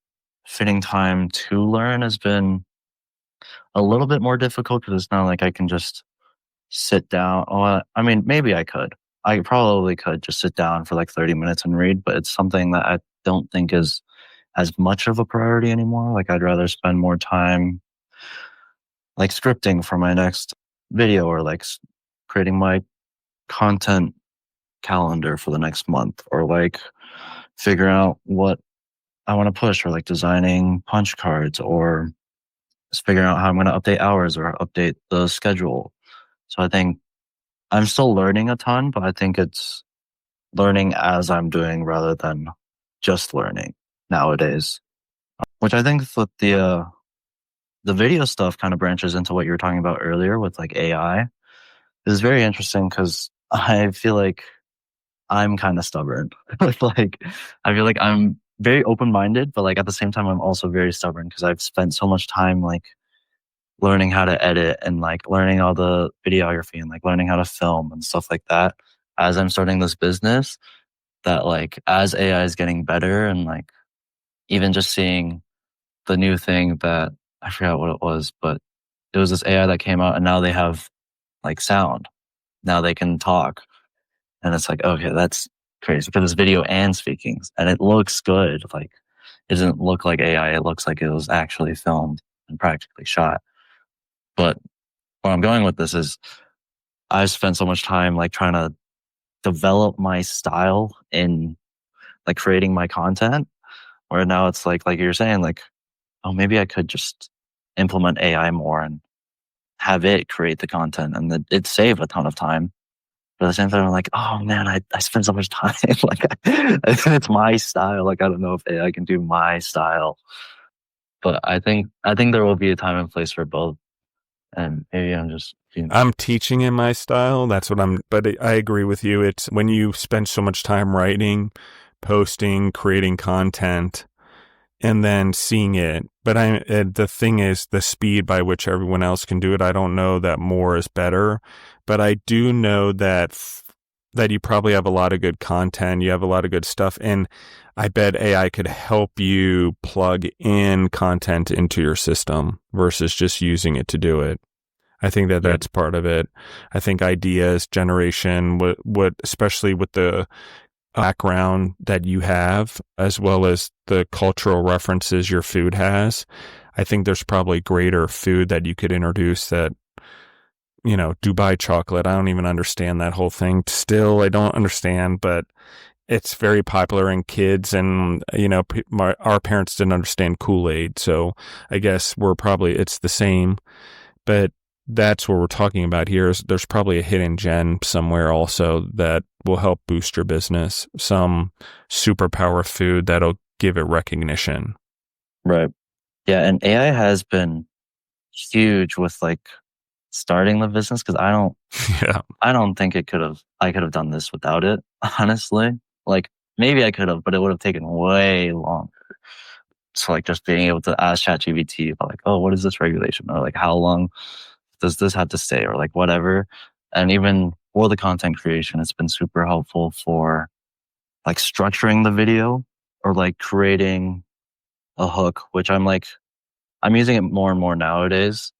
B: fitting time to learn has been a little bit more difficult, because it's not like I can just sit down. Oh, I mean, maybe I could. I probably could just sit down for like 30 minutes and read, but it's something that I don't think is as much of a priority anymore. Like I'd rather spend more time like scripting for my next video, or like creating my content calendar for the next month, or like figuring out what I want to push, or like designing punch cards, or just figuring out how I'm going to update hours or update the schedule. So I think I'm still learning a ton, but I think it's learning as I'm doing rather than just learning nowadays. Which I think that the video stuff kind of branches into what you were talking about earlier with like AI. This is very interesting because I feel like I'm kind of stubborn. Like I feel like I'm very open-minded, but like at the same time I'm also very stubborn because I've spent so much time like learning how to edit and like learning all the videography and like learning how to film and stuff like that. as I'm starting this business, that like as AI is getting better, and like even just seeing the new thing that I forgot what it was, but it was this AI that came out, and now they have like sound. Now they can talk, and it's like, okay, that's crazy because it's video and speaking, and it looks good. Like it doesn't look like AI. It looks like it was actually filmed and practically shot. But where I'm going with this is I've spent so much time like trying to develop my style in like creating my content, where now it's like you're saying, like, oh, maybe I could just implement AI more and have it create the content, and it save a ton of time. But at the same time, I'm like, oh man, I spend so much time. Like it's my style. Like I don't know if AI can do my style. But I think there will be a time and place for both. And maybe I'm just
A: I'm teaching in my style. That's what but I agree with you. It's when you spend so much time writing, posting, creating content, and then seeing it. But the thing is the speed by which everyone else can do it. I don't know that more is better, but I do know that you probably have a lot of good content. You have a lot of good stuff. And I bet AI could help you plug in content into your system versus just using it to do it. I think that that's part of it. I think ideas generation, what especially with the background that you have, as well as the cultural references your food has, I think there's probably greater food that you could introduce that, Dubai chocolate. I don't even understand that whole thing. Still, I don't understand, but it's very popular in kids, and our parents didn't understand Kool-Aid, so I guess it's the same. But that's what we're talking about here. Is there's probably a hidden gem somewhere also that will help boost your business. Some superpower food that'll give it recognition.
B: Right. Yeah, and AI has been huge with like starting the business, because I don't think I could have done this without it, honestly. Like maybe I could have, but it would have taken way longer. So like just being able to ask ChatGPT about like, oh, what is this regulation? Or like how long does this have to stay, or like whatever. And even for the content creation, it's been super helpful for like structuring the video, or like creating a hook, which I'm using it more and more nowadays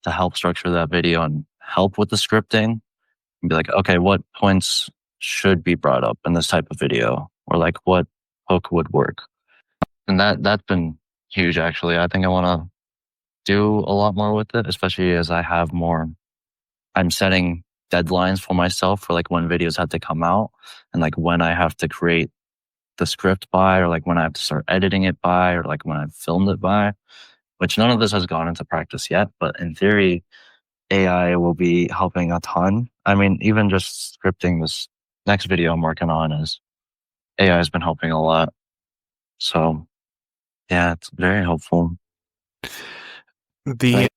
B: to help structure that video and help with the scripting, and be like, okay, what points should be brought up in this type of video, or like what hook would work. And that's been huge, actually. I think I want to do a lot more with it, especially as I'm setting deadlines for myself for like when videos have to come out, and like when I have to create the script by, or like when I have to start editing it by, or like when I've filmed it by, which none of this has gone into practice yet. But in theory, AI will be helping a ton. I mean, even just scripting this next video I'm working on, AI has been helping a lot. So yeah, it's very helpful.
A: I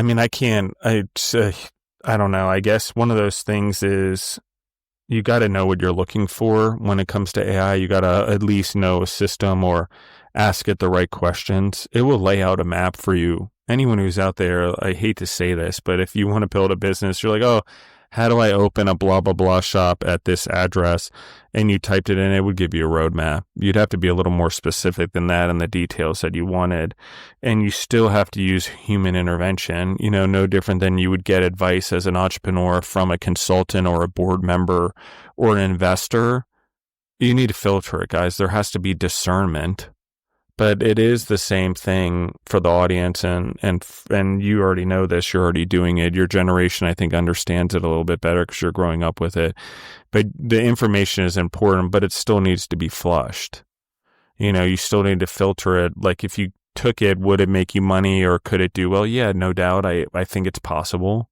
A: mean, I don't know. I guess one of those things is you got to know what you're looking for when it comes to AI. You got to at least know a system or ask it the right questions. It will lay out a map for you. Anyone who's out there, I hate to say this, but if you want to build a business, you're like, oh, how do I open a blah, blah, blah shop at this address? And you typed it in, it would give you a roadmap. You'd have to be a little more specific than that in the details that you wanted. And you still have to use human intervention, no different than you would get advice as an entrepreneur from a consultant or a board member or an investor. You need to filter it, guys. There has to be discernment. But it is the same thing for the audience, and you already know this. You're already doing it. Your generation, I think, understands it a little bit better because you're growing up with it. But the information is important, but it still needs to be flushed. You still need to filter it. Like if you took it, would it make you money, or could it do well? Yeah, no doubt. I think it's possible.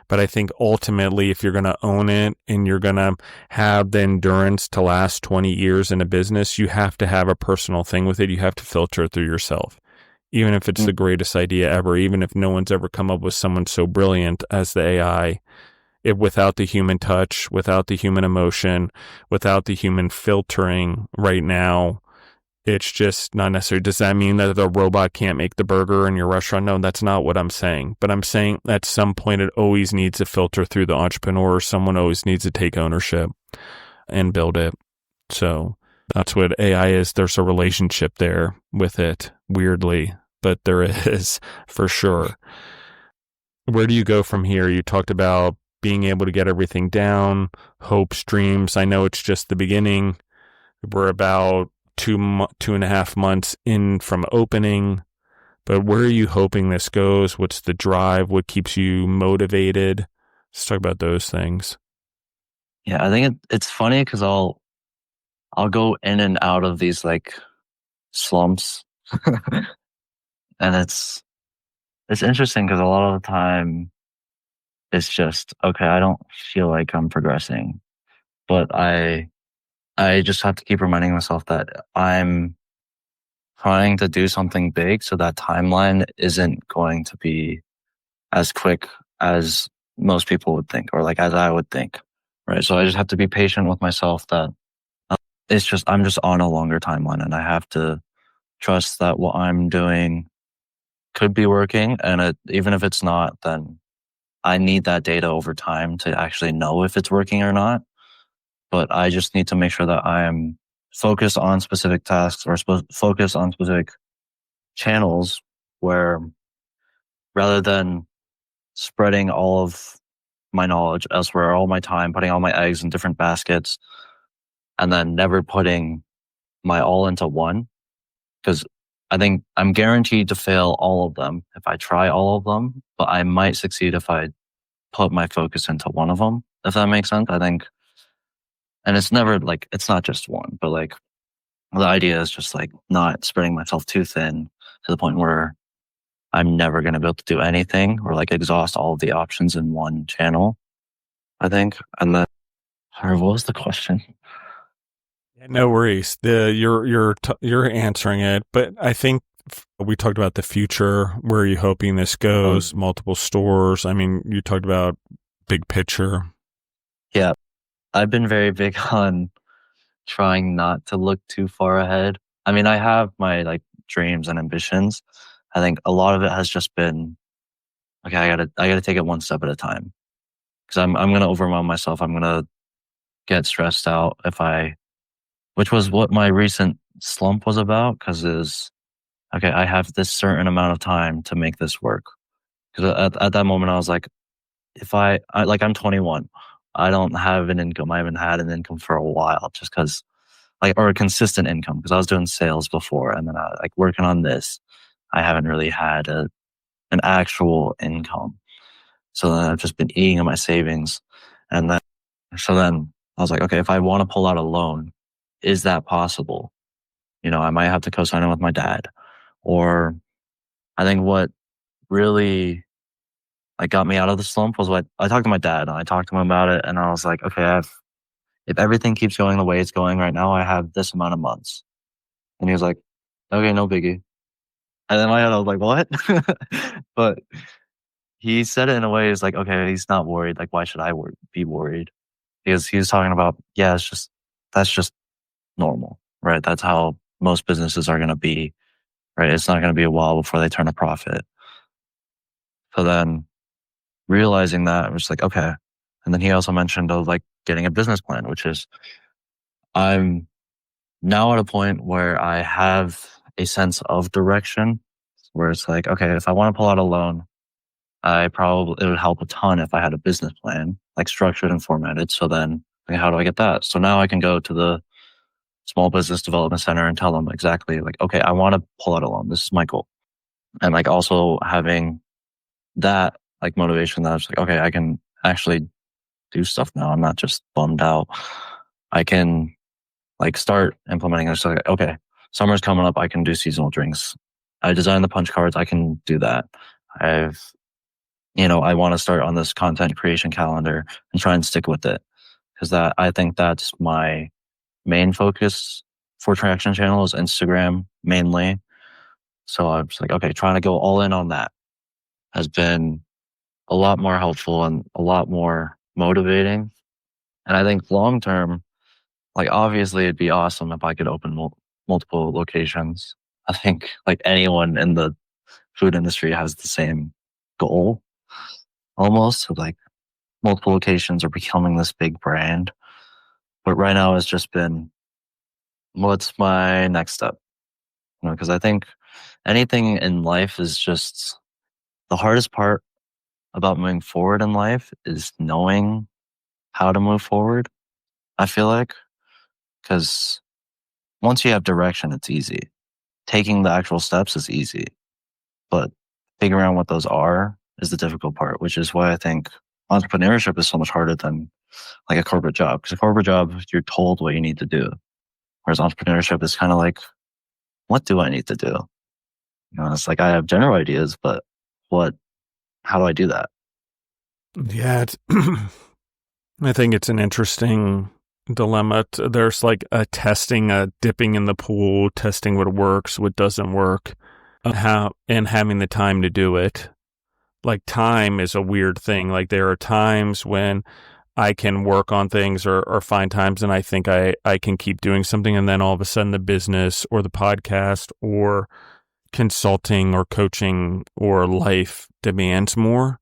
A: But I think ultimately, if you're going to own it and you're going to have the endurance to last 20 years in a business, you have to have a personal thing with it. You have to filter it through yourself. Even if it's the greatest idea ever, even if no one's ever come up with someone so brilliant as the AI, without the human touch, without the human emotion, without the human filtering right now, It's just not necessary. Does that mean that the robot can't make the burger in your restaurant? No, that's not what I'm saying. But I'm saying at some point it always needs to filter through the entrepreneur. Someone always needs to take ownership and build it. So that's what AI is. There's a relationship there with it, weirdly, but there is for sure. Where do you go from here? You talked about being able to get everything down, hopes, dreams. I know it's just the beginning. We're about 2.5 months in from opening, but where are you hoping this goes? What's the drive? What keeps you motivated? Let's talk about those things.
B: Yeah, I think it's funny because I'll go in and out of these like slumps, and it's interesting because a lot of the time it's just okay. I don't feel like I'm progressing, but I just have to keep reminding myself that I'm trying to do something big, so that timeline isn't going to be as quick as most people would think, or like as I would think, right? So I just have to be patient with myself that I'm just on a longer timeline, and I have to trust that what I'm doing could be working, and even if it's not, then I need that data over time to actually know if it's working or not. But I just need to make sure that I am focused on specific tasks or focused on specific channels where rather than spreading all of my knowledge elsewhere, all my time, putting all my eggs in different baskets, and then never putting my all into one. Because I think I'm guaranteed to fail all of them if I try all of them, but I might succeed if I put my focus into one of them, if that makes sense. I think, and it's never like, it's not just one, but like the idea is just like not spreading myself too thin to the point where I'm never going to be able to do anything or like exhaust all of the options in one channel, I think. And then, sorry, what was the question?
A: No worries. You're answering it, but I think we talked about the future. Where are you hoping this goes? Multiple stores. I mean, you talked about big picture.
B: Yeah, I've been very big on trying not to look too far ahead. I mean, I have my like dreams and ambitions. I think a lot of it has just been okay. I gotta take it one step at a time because I'm gonna overwhelm myself. I'm gonna get stressed out which was what my recent slump was about. Because is okay. I have this certain amount of time to make this work. Because at that moment I was like, if I like I'm 21, I don't have an income. I haven't had an income for a while, just because like or a consistent income because I was doing sales before and then I like working on this. I haven't really had an actual income. So then I've just been eating in my savings. And then I was like, okay, if I want to pull out a loan, is that possible? I might have to co-sign it with my dad. Or I think what really like got me out of the slump was what I talked to my dad and I talked to him about it and I was like, okay, if everything keeps going the way it's going right now, I have this amount of months. And he was like, okay, no biggie. And then my head, I was like, what? But he said it in a way, it's like, okay, he's not worried. Like, why should I be worried? Because he was talking about, yeah, that's just normal, right? That's how most businesses are going to be, right? It's not going to be a while before they turn a profit. So then realizing that, I was like, okay. And then he also mentioned of like getting a business plan, which is I'm now at a point where I have a sense of direction where it's like, okay, if I want to pull out a loan, it would help a ton if I had a business plan, like structured and formatted. So then, like, how do I get that? So now I can go to the small business development center and tell them exactly like, okay, I want to pull out a loan. This is my goal. And like also having that like motivation that I was like, okay, I can actually do stuff now. I'm not just bummed out. I can like start implementing this. Like, okay, summer's coming up. I can do seasonal drinks. I designed the punch cards. I can do that. I want to start on this content creation calendar and try and stick with it because I think that's my main focus for Traction Channel is Instagram mainly. So I was like, okay, trying to go all in on that has been a lot more helpful and a lot more motivating. And I think long term, like obviously it'd be awesome if I could open multiple locations. I think like anyone in the food industry has the same goal almost of like multiple locations or becoming this big brand. But right now it's just been, what's my next step? Because I think anything in life is just the hardest part about moving forward in life is knowing how to move forward. I feel like, because once you have direction, it's easy. Taking the actual steps is easy, but figuring out what those are is the difficult part, which is why I think entrepreneurship is so much harder than like a corporate job. Because a corporate job, you're told what you need to do. Whereas entrepreneurship is kind of like, what do I need to do? It's like I have general ideas, but how do I do that?
A: Yeah, I think it's an interesting dilemma. There's like a testing, a dipping in the pool, testing what works, what doesn't work, and having the time to do it. Like time is a weird thing. Like there are times when I can work on things or find times and I think I can keep doing something, and then all of a sudden the business or the podcast or consulting or coaching or life demands more.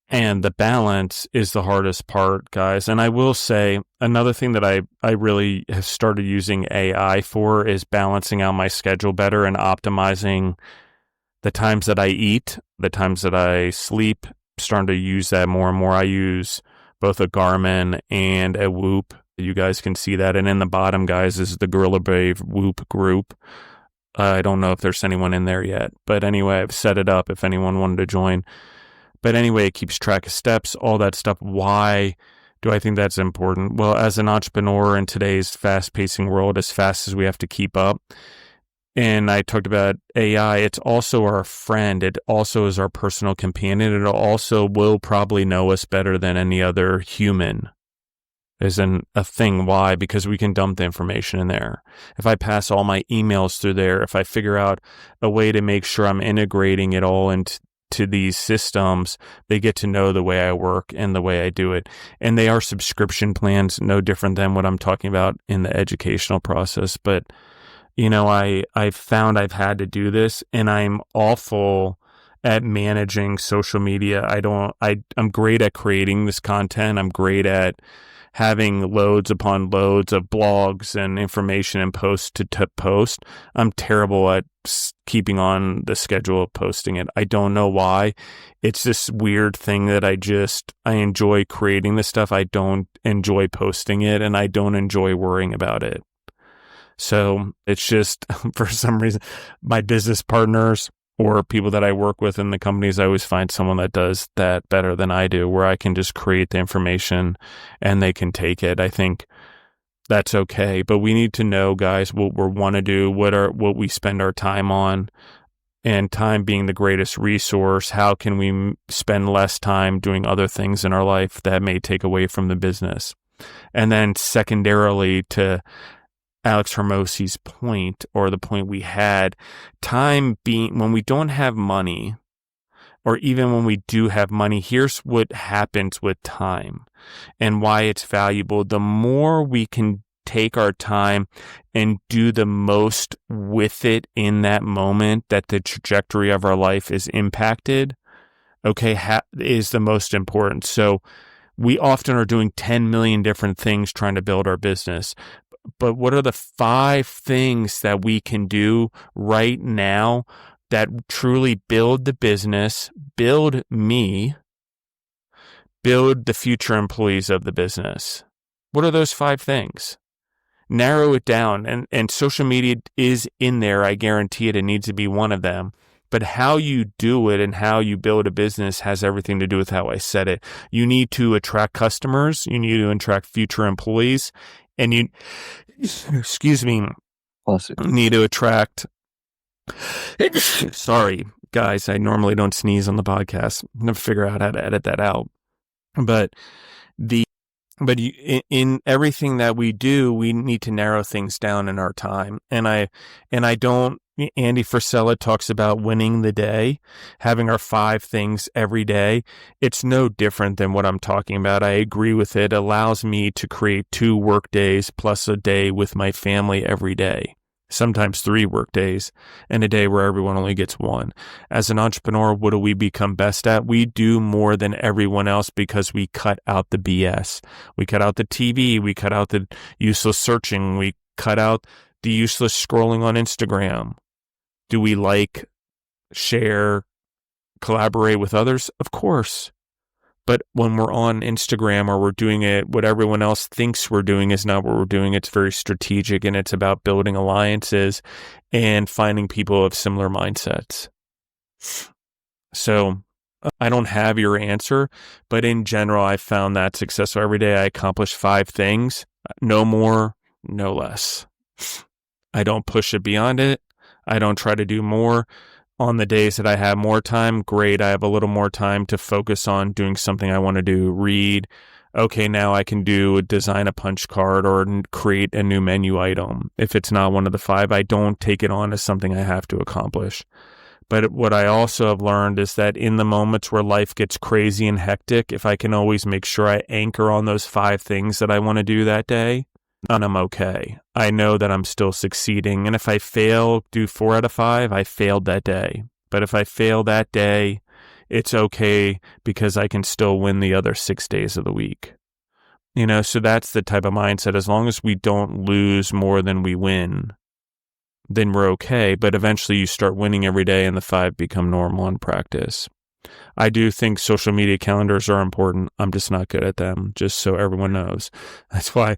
A: And the balance is the hardest part, guys. And I will say another thing that I really have started using AI for is balancing out my schedule better and optimizing the times that I eat, the times that I sleep. Starting to use that more and more. I use both a Garmin and a Whoop. You guys can see that. And in the bottom, guys, is the Gorilla Brave Whoop group. I don't know if there's anyone in there yet. But anyway, I've set it up if anyone wanted to join. But anyway, it keeps track of steps, all that stuff. Why do I think that's important? Well, as an entrepreneur in today's fast-pacing world, as fast as we have to keep up, and I talked about AI, it's also our friend. It also is our personal companion. It also will probably know us better than any other human. Isn't a thing. Why? Because we can dump the information in there. If I pass all my emails through there, if I figure out a way to make sure I'm integrating it all into these systems, they get to know the way I work and the way I do it. And they are subscription plans, no different than what I'm talking about in the educational process. But, I've found I've had to do this, and I'm awful at managing social media. I'm great at creating this content. I'm great at having loads upon loads of blogs and information and posts to post. I'm terrible at keeping on the schedule of posting it. I don't know why. It's this weird thing that I enjoy creating this stuff. I don't enjoy posting it, and I don't enjoy worrying about it. So it's just, for some reason, my business partners or people that I work with in the companies, I always find someone that does that better than I do, where I can just create the information and they can take it. I think that's okay. But we need to know, guys, what we want to do, what we spend our time on, and time being the greatest resource. How can we spend less time doing other things in our life that may take away from the business? And then secondarily, to Alex Hermosi's point, or the point we had, time being, when we don't have money, or even when we do have money, here's what happens with time and why it's valuable. The more we can take our time and do the most with it in that moment that the trajectory of our life is impacted, is the most important. So we often are doing 10 million different things trying to build our business. But what are the 5 things that we can do right now that truly build the business, build me, build the future employees of the business? What are those 5 things? Narrow it down. And social media is in there. I guarantee it. It needs to be one of them. But how you do it and how you build a business has everything to do with how I said it. You need to attract customers. You need to attract future employees. And you need to attract, sorry, guys, I normally don't sneeze on the podcast. I'm going to figure out how to edit that out. But in everything that we do, we need to narrow things down in our time. And I don't, Andy Frisella talks about winning the day, having our 5 things every day. It's no different than what I'm talking about. I agree with it. It allows me to create 2 work days plus a day with my family every day. sometimes 3 work days, and a day where everyone only gets 1. As an entrepreneur, what do we become best at? We do more than everyone else because we cut out the BS. We cut out the TV. We cut out the useless searching. We cut out the useless scrolling on Instagram. Do we like, share, collaborate with others? Of course. But when we're on Instagram or we're doing it, what everyone else thinks we're doing is not what we're doing. It's very strategic, and it's about building alliances and finding people of similar mindsets. So I don't have your answer, but in general, I found that successful. Every day I accomplish 5 things, no more, no less. I don't push it beyond it. I don't try to do more. On the days that I have more time, great. I have a little more time to focus on doing something I want to do, read. Okay, now I can design a punch card or create a new menu item. If it's not one of the 5, I don't take it on as something I have to accomplish. But what I also have learned is that in the moments where life gets crazy and hectic, if I can always make sure I anchor on those 5 things that I want to do that day, and I'm okay. I know that I'm still succeeding. And if I fail, do 4 out of 5, I failed that day. But if I fail that day, it's okay because I can still win the other 6 days of the week. So that's the type of mindset. As long as we don't lose more than we win, then we're okay. But eventually you start winning every day and the 5 become normal in practice. I do think social media calendars are important. I'm just not good at them, just so everyone knows. That's why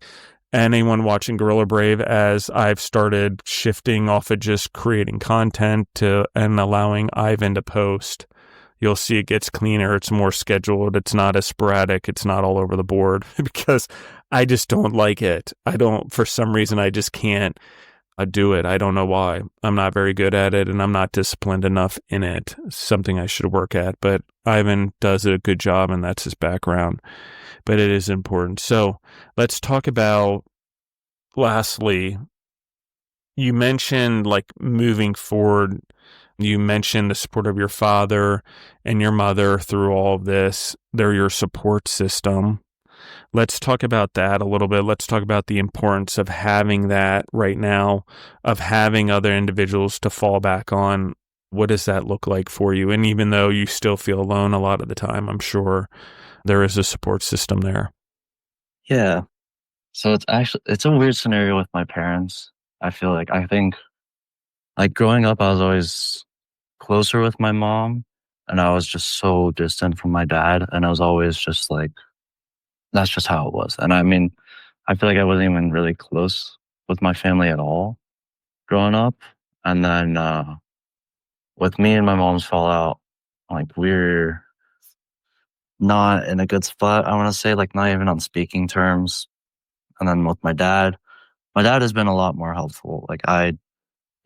A: anyone watching Gorilla Brave, as I've started shifting off of just creating content and allowing Ivan to post, you'll see it gets cleaner. It's more scheduled. It's not as sporadic. It's not all over the board because I just don't like it. For some reason, I just can't do it. I don't know why. I'm not very good at it and I'm not disciplined enough in it. It's something I should work at, but Ivan does a good job and that's his background. But it is important. So let's talk about, lastly, you mentioned like moving forward. You mentioned the support of your father and your mother through all of this. They're your support system. Let's talk about that a little bit. Let's talk about the importance of having that right now, of having other individuals to fall back on. What does that look like for you? And even though you still feel alone a lot of the time, I'm sure there is a support system there.
B: Yeah. So it's a weird scenario with my parents. I think growing up, I was always closer with my mom and I was just so distant from my dad. And I was always just like, that's just how it was. And I mean, I feel like I wasn't even really close with my family at all growing up. And then with me and my mom's fallout, we're not in a good spot, I want to say, not even on speaking terms. And then with my dad has been a lot more helpful. It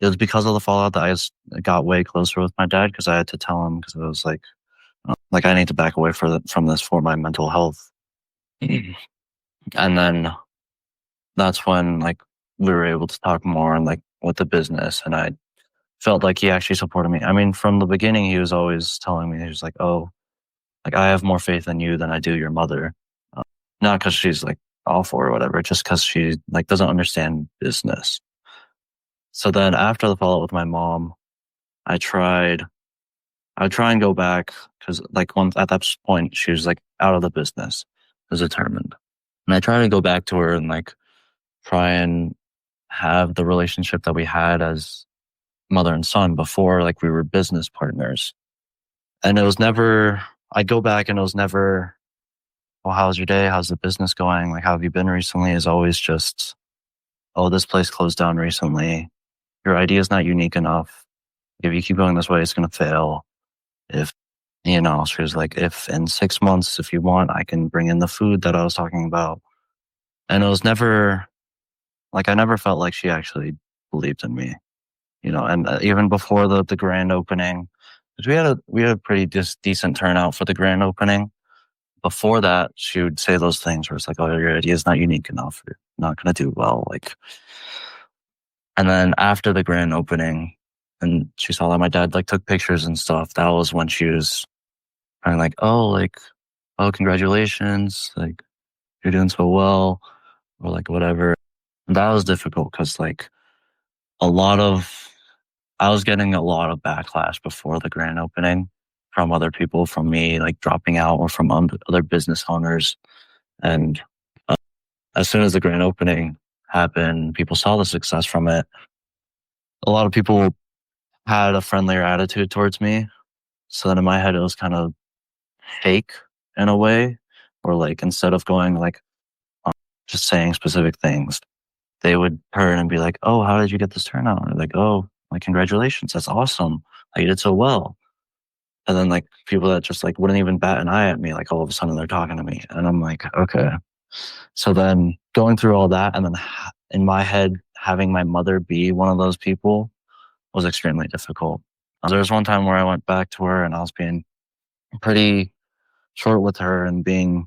B: was because of the fallout that I got way closer with my dad because I had to tell him because it was I need to back away from this for my mental health. And then that's when we were able to talk more and with the business, and I felt like he actually supported me. I mean, from the beginning, he was always telling me, he was like, "Oh, I have more faith in you than I do your mother." Not because she's awful or whatever, just because she doesn't understand business. So then after the fallout with my mom, I would try and go back because once at that point she was out of the business, was determined, and I try to go back to her and try and have the relationship that we had as mother and son before we were business partners. And it was never, I'd go back and it was never, well, how's your day? How's the business going? How have you been recently? Is always just, oh, this place closed down recently. Your idea is not unique enough. If you keep going this way, it's going to fail. If, she was like, if in 6 months, if you want, I can bring in the food that I was talking about. And it was never, I never felt like she actually believed in me, and even before the grand opening, because we had a pretty decent turnout for the grand opening. Before that, she would say those things where it's oh, your idea is not unique enough. You're not going to do well. And then after the grand opening, and she saw that my dad took pictures and stuff, that was when she was kind of oh, congratulations. You're doing so well, or whatever. And that was difficult because I was getting a lot of backlash before the grand opening from other people, from me like dropping out, or from other business owners. And as soon as the grand opening happened, people saw the success from it. A lot of people had a friendlier attitude towards me. So then in my head, it was kind of fake in a way, or like instead of going like just saying specific things, they would turn and be like, "Oh, how did you get this turnout?" Or like, "Oh, like congratulations, that's awesome, like, you did so well." And then like people that just like wouldn't even bat an eye at me, like all of a sudden they're talking to me, and I'm like, okay. So then going through all that, and then in my head having my mother be one of those people was extremely difficult. There was one time where I went back to her and I was being pretty short with her and being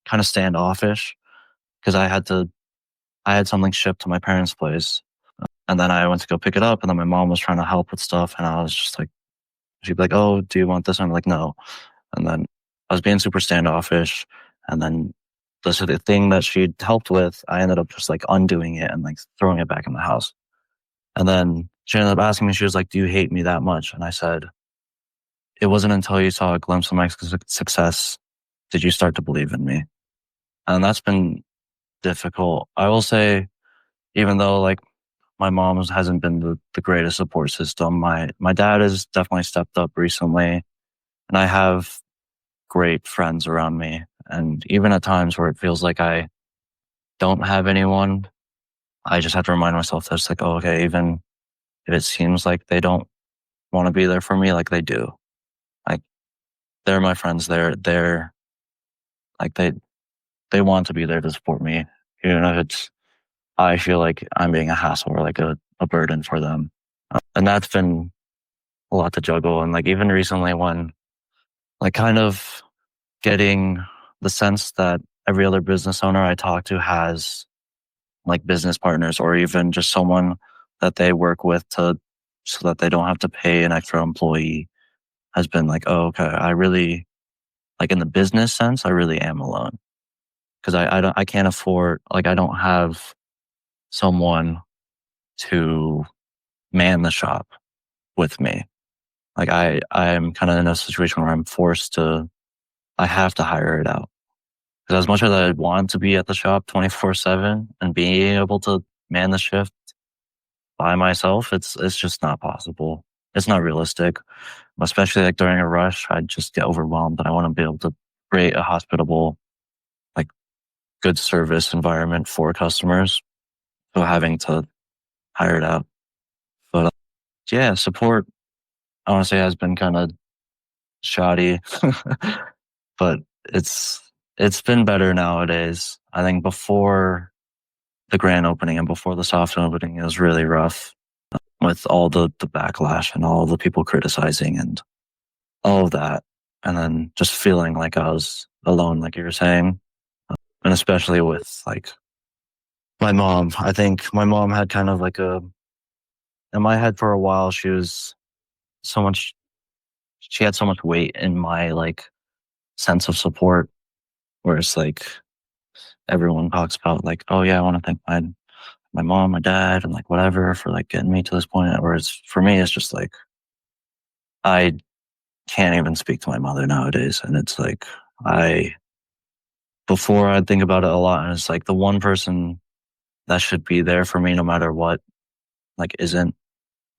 B: kind of standoffish because I had something shipped to my parents' place, and then I went to go pick it up, and then my mom was trying to help with stuff, and I was just like, she'd be like, "Oh, do you want this?" And I'm like, "No." And then I was being super standoffish, and then the thing that she'd helped with, I ended up just like undoing it and like throwing it back in the house. And then she ended up asking me, she was like, "Do you hate me that much?" And I said, "It wasn't until you saw a glimpse of my success did you start to believe in me." And that's been difficult. I will say, even though like my mom hasn't been the greatest support system, my dad has definitely stepped up recently, and I have great friends around me. And even at times where it feels like I don't have anyone, I just have to remind myself that it's like, oh, okay, even if it seems like they don't want to be there for me, like they do. Like they're my friends. They're like they want to be there to support me. Even if it's I feel like I'm being a hassle or like a burden for them. And that's been a lot to juggle. And like even recently when like kind of getting the sense that every other business owner I talk to has like business partners or even just someone that they work with to so that they don't have to pay an extra employee has been like, oh, okay, I really like in the business sense, I really am alone because I can't afford like I don't have someone to man the shop with me. Like I'm kind of in a situation where I'm forced to I have to hire it out. Because as much as I want to be at the shop 24/7 and being able to man the shift by myself, it's just not possible. It's not realistic, especially like during a rush. I just get overwhelmed, and I want to be able to create a hospitable, like good service environment for customers. So having to hire it out, but yeah, support I want to say has been kind of shoddy, but it's it's been better nowadays. I think before the grand opening and before the soft opening, it was really rough with all the backlash and all the people criticizing and all of that. And then just feeling like I was alone, like you were saying. And especially with like my mom. I think my mom had kind of like in my head for a while, so much, she had so much weight in my like sense of support, where it's like everyone talks about like, oh yeah, I want to thank my mom, my dad, and like whatever for like getting me to this point. Whereas for me, it's just like I can't even speak to my mother nowadays, and it's like I before I'd think about it a lot, and it's like the one person that should be there for me no matter what, like isn't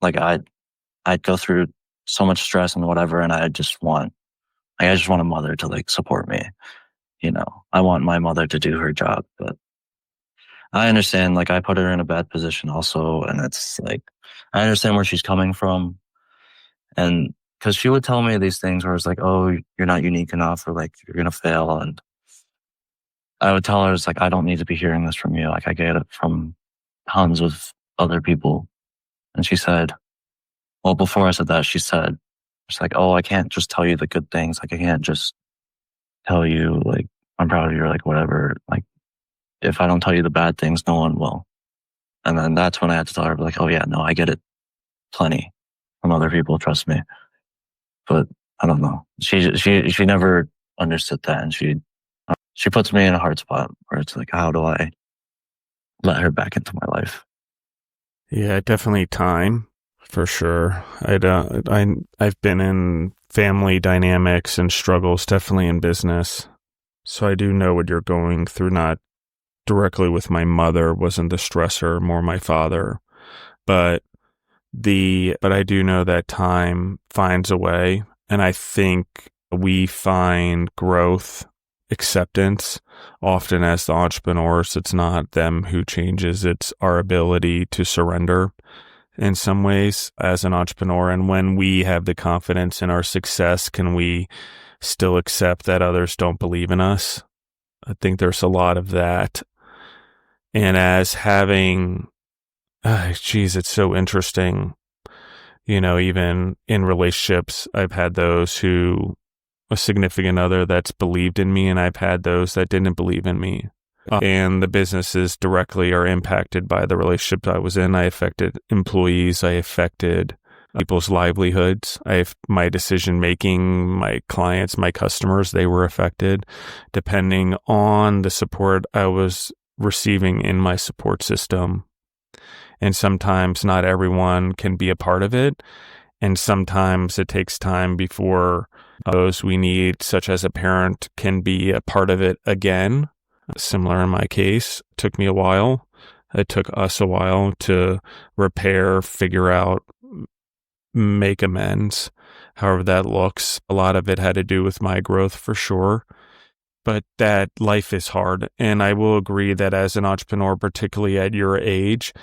B: like I'd go through so much stress and whatever, and I just want a mother to like support me. You know, I want my mother to do her job, but I understand like I put her in a bad position also, and it's like I understand where she's coming from, and because she would tell me these things where it's like, oh, you're not unique enough, or like you're gonna fail, and I would tell her it's like I don't need to be hearing this from you. Like I get it from tons of other people, and she said, well, before I said that, she said, it's like, oh, I can't just tell you the good things. Like I can't just tell you like I'm proud of you, or like whatever. Like if I don't tell you the bad things, no one will. And then that's when I had to tell her like, oh yeah, no, I get it plenty from other people. Trust me. But I don't know. She never understood that, and she puts me in a hard spot where it's like, how do I let her back into my life?
A: Yeah, definitely time for sure. I've been in family dynamics and struggles, definitely in business. So I do know what you're going through, not directly with my mother, wasn't the stressor, more my father. But but I do know that time finds a way. And I think we find growth, acceptance often as the entrepreneurs. It's not them who changes, it's our ability to surrender in some ways as an entrepreneur. And when we have the confidence in our success, can we still accept that others don't believe in us? I think there's a lot of that. And as having, geez, it's so interesting. Even in relationships, I've had those who, a significant other that's believed in me, and I've had those that didn't believe in me. And the businesses directly are impacted by the relationship I was in. I affected employees. I affected people's livelihoods. My decision making, my clients, my customers, they were affected depending on the support I was receiving in my support system. And sometimes not everyone can be a part of it. And sometimes it takes time before those we need, such as a parent, can be a part of it again. Similar in my case, it took me a while. It took us a while to repair, figure out, make amends, however that looks. A lot of it had to do with my growth for sure. But that life is hard. And I will agree that as an entrepreneur, particularly at your age,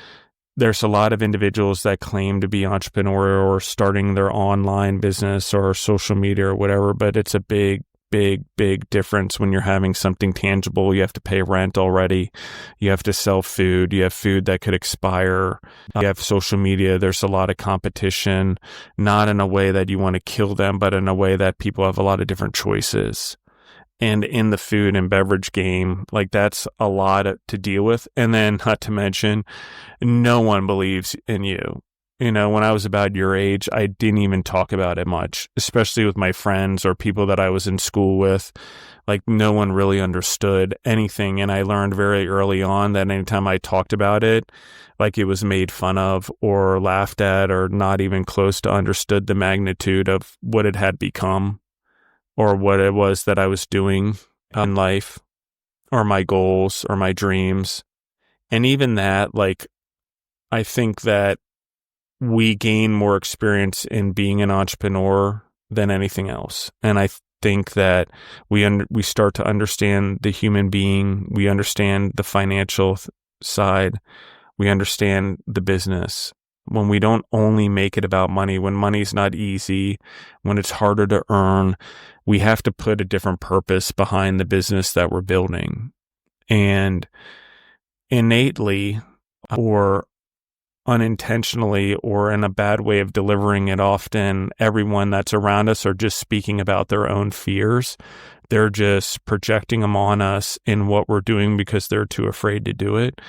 A: there's a lot of individuals that claim to be entrepreneur or starting their online business or social media or whatever, but it's a big, big, big difference when you're having something tangible. You have to pay rent already. You have to sell food. You have food that could expire. You have social media. There's a lot of competition, not in a way that you want to kill them, but in a way that people have a lot of different choices. And in the food and beverage game, like that's a lot to deal with. And then not to mention, no one believes in you. When I was about your age, I didn't even talk about it much, especially with my friends or people that I was in school with. Like no one really understood anything. And I learned very early on that anytime I talked about it, like it was made fun of or laughed at or not even close to understood the magnitude of what it had become, or what it was that I was doing in life, or my goals, or my dreams. And even that, like, I think that we gain more experience in being an entrepreneur than anything else. And I think that we start to understand the human being, we understand the financial side, we understand the business. When we don't only make it about money, when money's not easy, when it's harder to earn, we have to put a different purpose behind the business that we're building. And innately or unintentionally or in a bad way of delivering it, often everyone that's around us are just speaking about their own fears. They're just projecting them on us in what we're doing because they're too afraid to do it.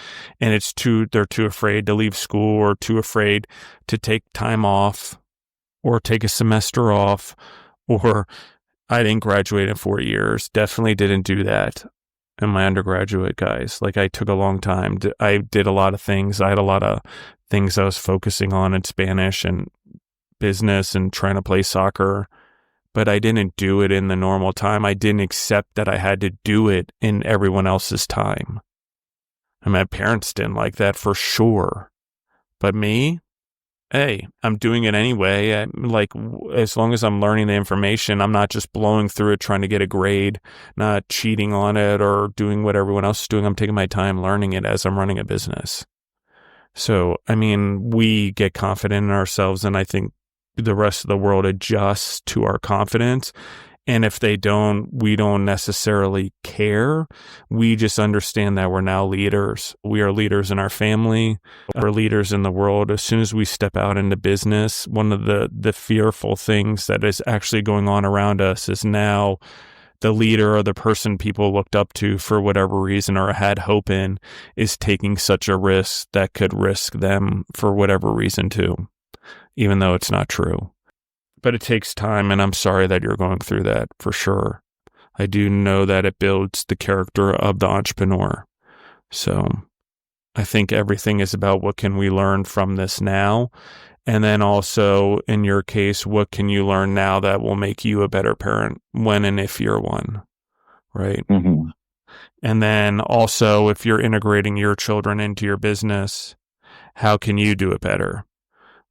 A: And they're too afraid to leave school or too afraid to take time off or take a semester off. Or I didn't graduate in 4 years. Definitely didn't do that in my undergraduate, guys. Like I took a long time. I did a lot of things. I had a lot of things I was focusing on in Spanish and business and trying to play soccer. But I didn't do it in the normal time. I didn't accept that I had to do it in everyone else's time. And my parents didn't like that for sure. But me, hey, I'm doing it anyway. As long as I'm learning the information, I'm not just blowing through it trying to get a grade, not cheating on it or doing what everyone else is doing. I'm taking my time learning it as I'm running a business. So, I mean, we get confident in ourselves, and I think the rest of the world adjusts to our confidence. And if they don't, we don't necessarily care. We just understand that we're now leaders. We are leaders in our family. We're leaders in the world. As soon as we step out into business, one of the fearful things that is actually going on around us is now the leader or the person people looked up to for whatever reason or had hope in is taking such a risk that could risk them for whatever reason too, even though it's not true. But it takes time, and I'm sorry that you're going through that for sure. I do know that it builds the character of the entrepreneur. So I think everything is about what can we learn from this now? And then also, in your case, what can you learn now that will make you a better parent when and if you're one, right?
B: Mm-hmm.
A: And then also, if you're integrating your children into your business, how can you do it better?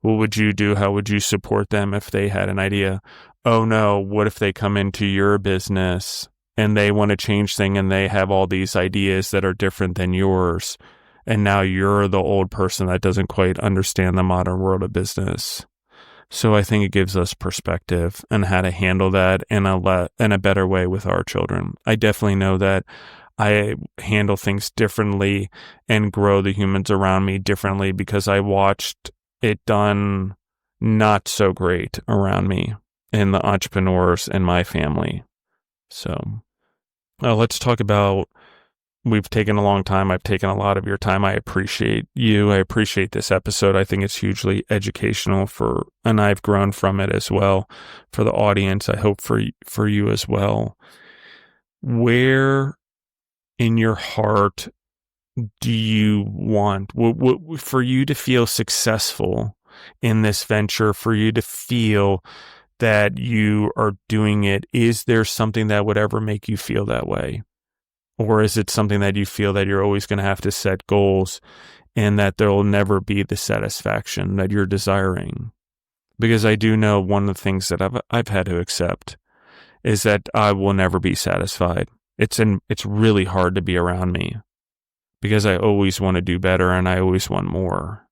A: What would you do? How would you support them if they had an idea? Oh no, what if they come into your business and they want to change things and they have all these ideas that are different than yours? And now you're the old person that doesn't quite understand the modern world of business. So I think it gives us perspective and how to handle that in a better way with our children. I definitely know that I handle things differently and grow the humans around me differently because I watched it done not so great around me and the entrepreneurs in my family. So let's talk about, we've taken a long time. I've taken a lot of your time. I appreciate you. I appreciate this episode. I think it's hugely educational and I've grown from it as well for the audience. I hope for you as well. Where in your heart do you want for you to feel successful in this venture, for you to feel that you are doing it? Is there something that would ever make you feel that way? Or is it something that you feel that you're always going to have to set goals and that there will never be the satisfaction that you're desiring? Because I do know one of the things that I've had to accept is that I will never be satisfied. It's really hard to be around me because I always want to do better and I always want more.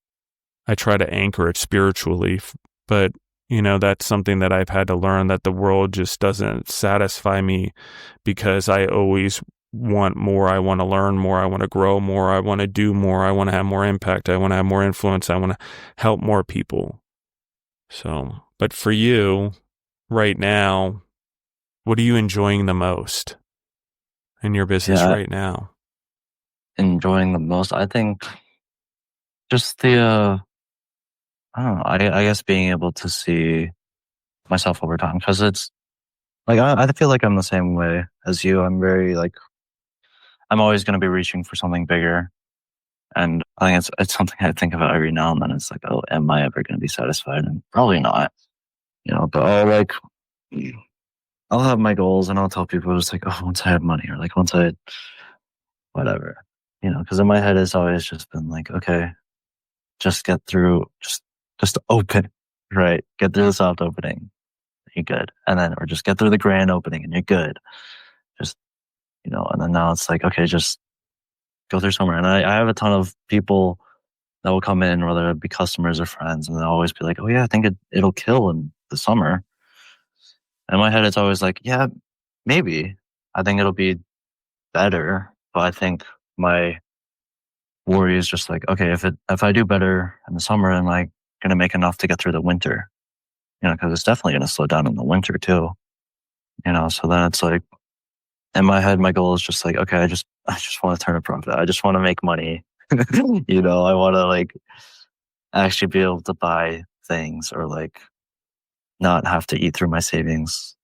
A: I try to anchor it spiritually, but that's something that I've had to learn, that the world just doesn't satisfy me because I always want more. I want to learn more. I want to grow more. I want to do more. I want to have more impact. I want to have more influence. I want to help more people. So, but for you right now, what are you enjoying the most in your business right now?
B: Enjoying the most, I think, just the I don't know. I guess being able to see myself over time, because it's like I feel like I'm the same way as you. I'm very like I'm always going to be reaching for something bigger, and I think it's something I think about every now and then. It's like, oh, am I ever going to be satisfied? And probably not, But I'll have my goals, and I'll tell people just like, oh, once I have money, or like once I whatever, because in my head it's always just been like, okay, just get through, just open, right? Get through the soft opening, you're good, and then or just get through the grand opening, and you're good. Just and then now it's like, okay, just go through somewhere. And I have a ton of people that will come in, whether it be customers or friends, and they'll always be like, oh yeah, I think it'll kill in the summer. And in my head, it's always like, yeah, maybe. I think it'll be better, but I think my worry is just like, okay, if I do better in the summer, am I gonna make enough to get through the winter? Because it's definitely gonna slow down in the winter too. So then it's like, in my head, my goal is just like, okay, I just want to turn a profit. I just want to make money. I want to like actually be able to buy things, or like not have to eat through my savings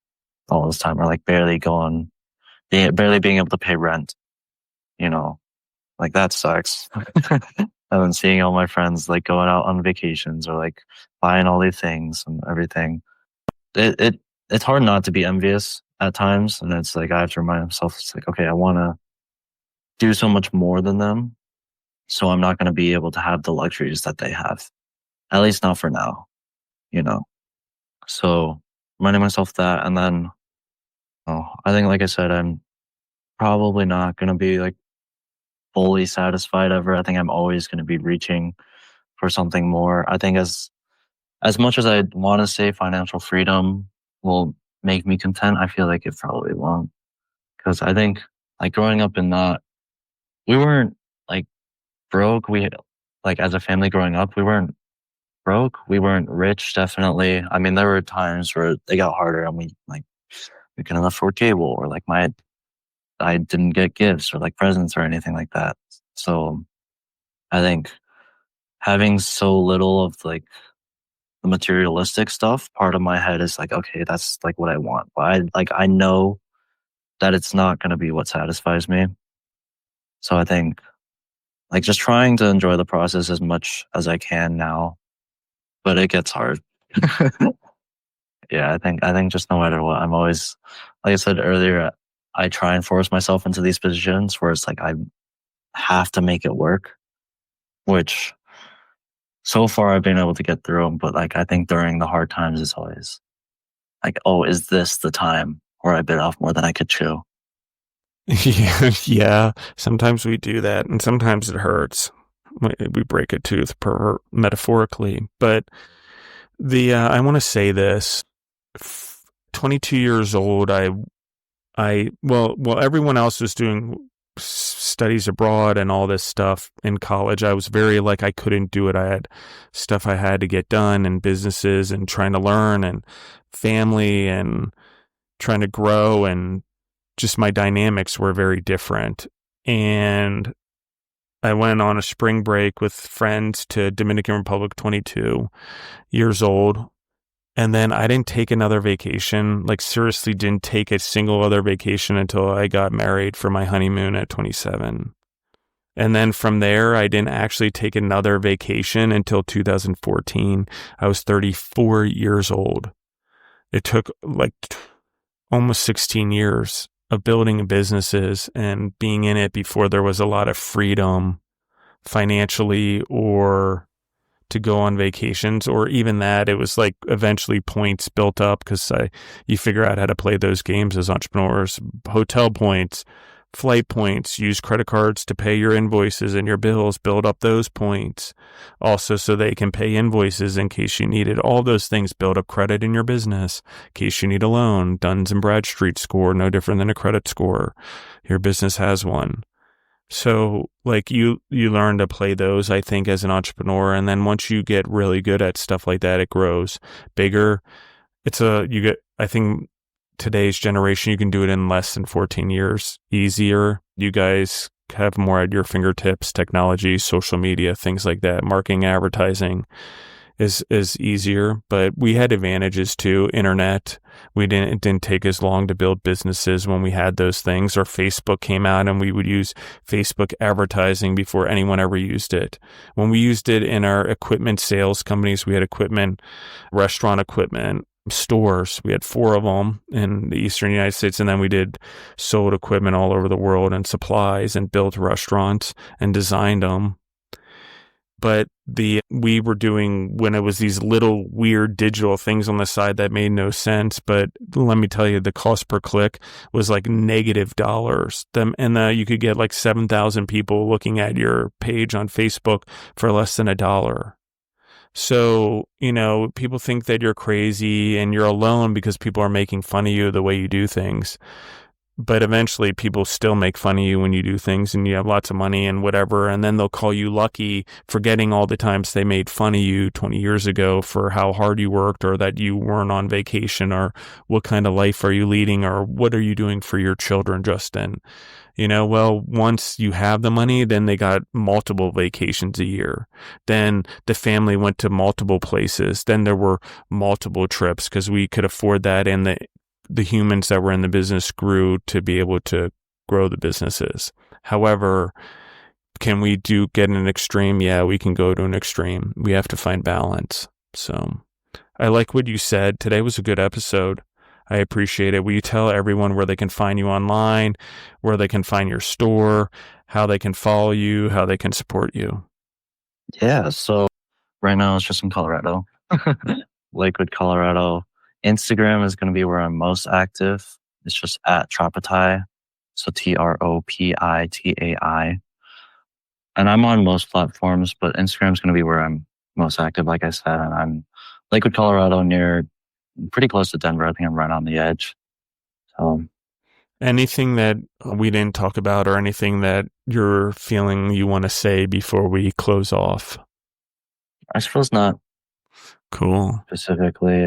B: all this time, or like barely being able to pay rent. Like that sucks. And then seeing all my friends like going out on vacations or like buying all these things and everything. It's hard not to be envious at times. And it's like, I have to remind myself, it's like, okay, I want to do so much more than them. So I'm not going to be able to have the luxuries that they have, at least not for now, So reminding myself that. And then, I think, like I said, I'm probably not going to be like fully satisfied ever. I think I'm always going to be reaching for something more. I think as much as I want to say financial freedom will make me content, I feel like it probably won't. Because I think like growing up we weren't like broke. We like as a family growing up, we weren't broke. We weren't rich, definitely. I mean, there were times where it got harder and we couldn't afford cable, or like I didn't get gifts or like presents or anything like that. So I think having so little of like the materialistic stuff, part of my head is like, okay, that's like what I want. But I know that it's not going to be what satisfies me. So I think like just trying to enjoy the process as much as I can now, but it gets hard. Yeah, I think just no matter what, I'm always, like I said earlier, I try and force myself into these positions where it's like I have to make it work, which so far I've been able to get through them. But like I think during the hard times, it's always like, oh, is this the time where I bit off more than I could chew?
A: Yeah, sometimes we do that, and sometimes it hurts. We break a tooth, metaphorically. But I want to say this: 22 years old, well, everyone else was doing studies abroad and all this stuff in college. I was very like I couldn't do it. I had stuff I had to get done, and businesses, and trying to learn, and family, and trying to grow, and just my dynamics were very different. And I went on a spring break with friends to Dominican Republic, 22 years old. And then I didn't take another vacation, like seriously didn't take a single other vacation until I got married for my honeymoon at 27. And then from there, I didn't actually take another vacation until 2014. I was 34 years old. It took like almost 16 years of building businesses and being in it before there was a lot of freedom financially or to go on vacations, or even that. It was like eventually points built up because you figure out how to play those games as entrepreneurs. Hotel points, flight points, use credit cards to pay your invoices and your bills, build up those points also so they can pay invoices in case you need it. All those things build up credit in your business in case you need a loan. Duns and Bradstreet score, no different than a credit score. Your business has one. So like you learn to play those, I think, as an entrepreneur. And then once you get really good at stuff like that, it grows bigger. I think today's generation, you can do it in less than 14 years, easier. You guys have more at your fingertips, technology, social media, things like that. Marketing, advertising is easier, but we had advantages too. Internet, it didn't take as long to build businesses when we had those things. Or Facebook came out and we would use Facebook advertising before anyone ever used it. When we used it in our equipment sales companies, we had equipment, restaurant equipment, stores. We had 4 of them in the Eastern United States. And then we sold equipment all over the world and supplies and built restaurants and designed them. But we were doing when it was these little weird digital things on the side that made no sense. But let me tell you, the cost per click was like $. And you could get like 7,000 people looking at your page on Facebook for less than $1. So, people think that you're crazy and you're alone because people are making fun of you the way you do things. But eventually people still make fun of you when you do things and you have lots of money and whatever. And then they'll call you lucky, forgetting all the times they made fun of you 20 years ago for how hard you worked, or that you weren't on vacation, or what kind of life are you leading, or what are you doing for your children, Justin? Well, once you have the money, then they got multiple vacations a year. Then the family went to multiple places. Then there were multiple trips because we could afford that. And the humans that were in the business grew to be able to grow the businesses. However, can we get an extreme? Yeah, we can go to an extreme. We have to find balance. So I like what you said. Today was a good episode. I appreciate it. Will you tell everyone where they can find you online, where they can find your store, how they can follow you, how they can support you?
B: Yeah, so right now it's just in Colorado, Lakewood, Colorado. Instagram is going to be where I'm most active. It's just at TropiTai, so TropiTai. And I'm on most platforms, but Instagram is going to be where I'm most active, like I said. And I'm Lakewood, Colorado, pretty close to Denver. I think I'm right on the edge. So,
A: anything that we didn't talk about, or anything that you're feeling you want to say before we close off?
B: I suppose not.
A: Cool.
B: Specifically,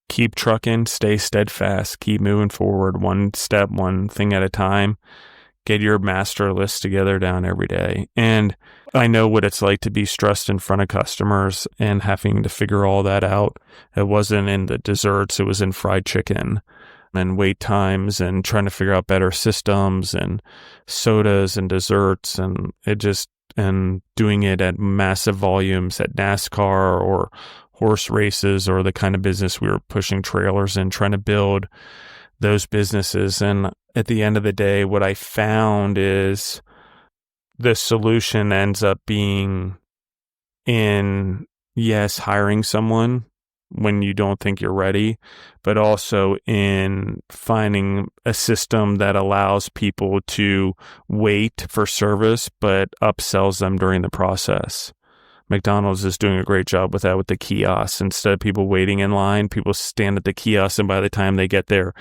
A: keep trucking, stay steadfast, keep moving forward, one step, one thing at a time. Get your master list together down every day. And I know what it's like to be stressed in front of customers and having to figure all that out. It wasn't in the desserts, it was in fried chicken. and wait times and trying to figure out better systems and sodas and desserts and doing it at massive volumes at NASCAR or horse races or the kind of business we were pushing trailers in, trying to build those businesses. And at the end of the day, what I found is the solution ends up being in, yes, hiring someone when you don't think you're ready, but also in finding a system that allows people to wait for service, but upsells them during the process. McDonald's is doing a great job with that with the kiosks. Instead of people waiting in line, people stand at the kiosk, and by the time they get there,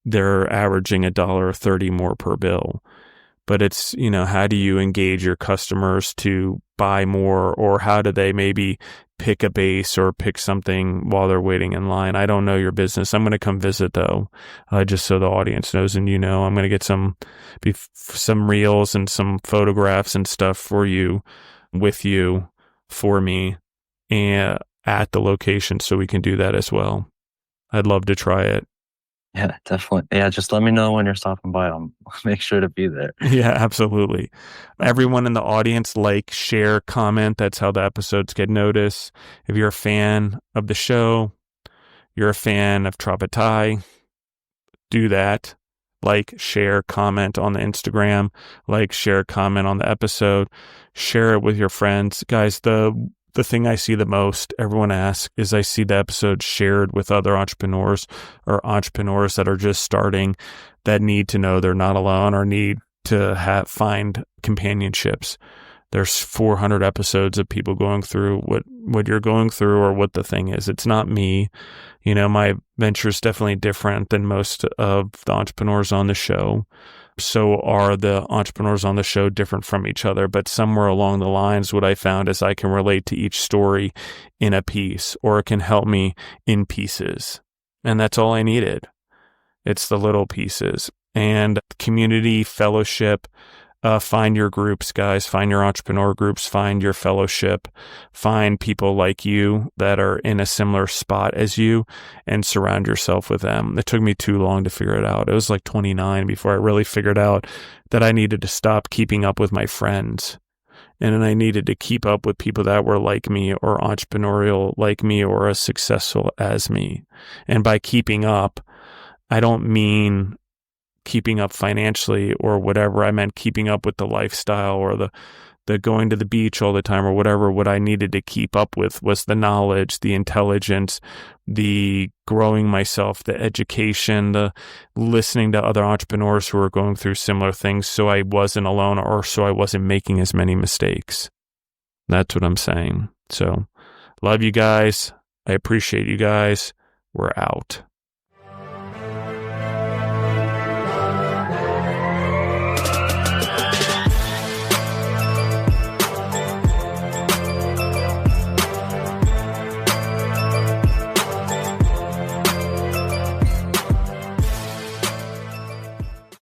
A: they're averaging $1.30 more per bill. But it's, how do you engage your customers to buy more, or how do they maybe pick a base or pick something while they're waiting in line? I don't know your business. I'm going to come visit though, just so the audience knows, and I'm going to get some reels and some photographs and stuff for me, and at the location, so we can do that as well. I'd love to try it.
B: Yeah, definitely. Yeah, just let me know when you're stopping by. I'll make sure to be there.
A: Yeah, absolutely. Everyone in the audience, like, share, comment. That's how the episodes get noticed. If you're a fan of the show, you're a fan of TropiTai, do that. Like, share, comment on the Instagram. Like, share, comment on the episode. Share it with your friends. Guys, the thing I see the most, everyone asks, is I see the episode shared with other entrepreneurs or entrepreneurs that are just starting, that need to know they're not alone or need to find companionships. There's 400 episodes of people going through what you're going through or what the thing is. It's not me. My venture is definitely different than most of the entrepreneurs on the show. So are the entrepreneurs on the show different from each other, but somewhere along the lines, what I found is I can relate to each story in a piece, or it can help me in pieces. And that's all I needed. It's the little pieces. And community, fellowship, find your groups, guys. Find your entrepreneur groups. Find your fellowship. Find people like you that are in a similar spot as you, and surround yourself with them. It took me too long to figure it out. It was like 29 before I really figured out that I needed to stop keeping up with my friends. And then I needed to keep up with people that were like me, or entrepreneurial like me, or as successful as me. And by keeping up, I don't mean keeping up financially or whatever. I meant keeping up with the lifestyle, or the going to the beach all the time, or whatever. What I needed to keep up with was the knowledge, the intelligence, the growing myself, the education, the listening to other entrepreneurs who are going through similar things, so I wasn't alone, or so I wasn't making as many mistakes. That's what I'm saying. So, love you guys. I appreciate you guys. We're out.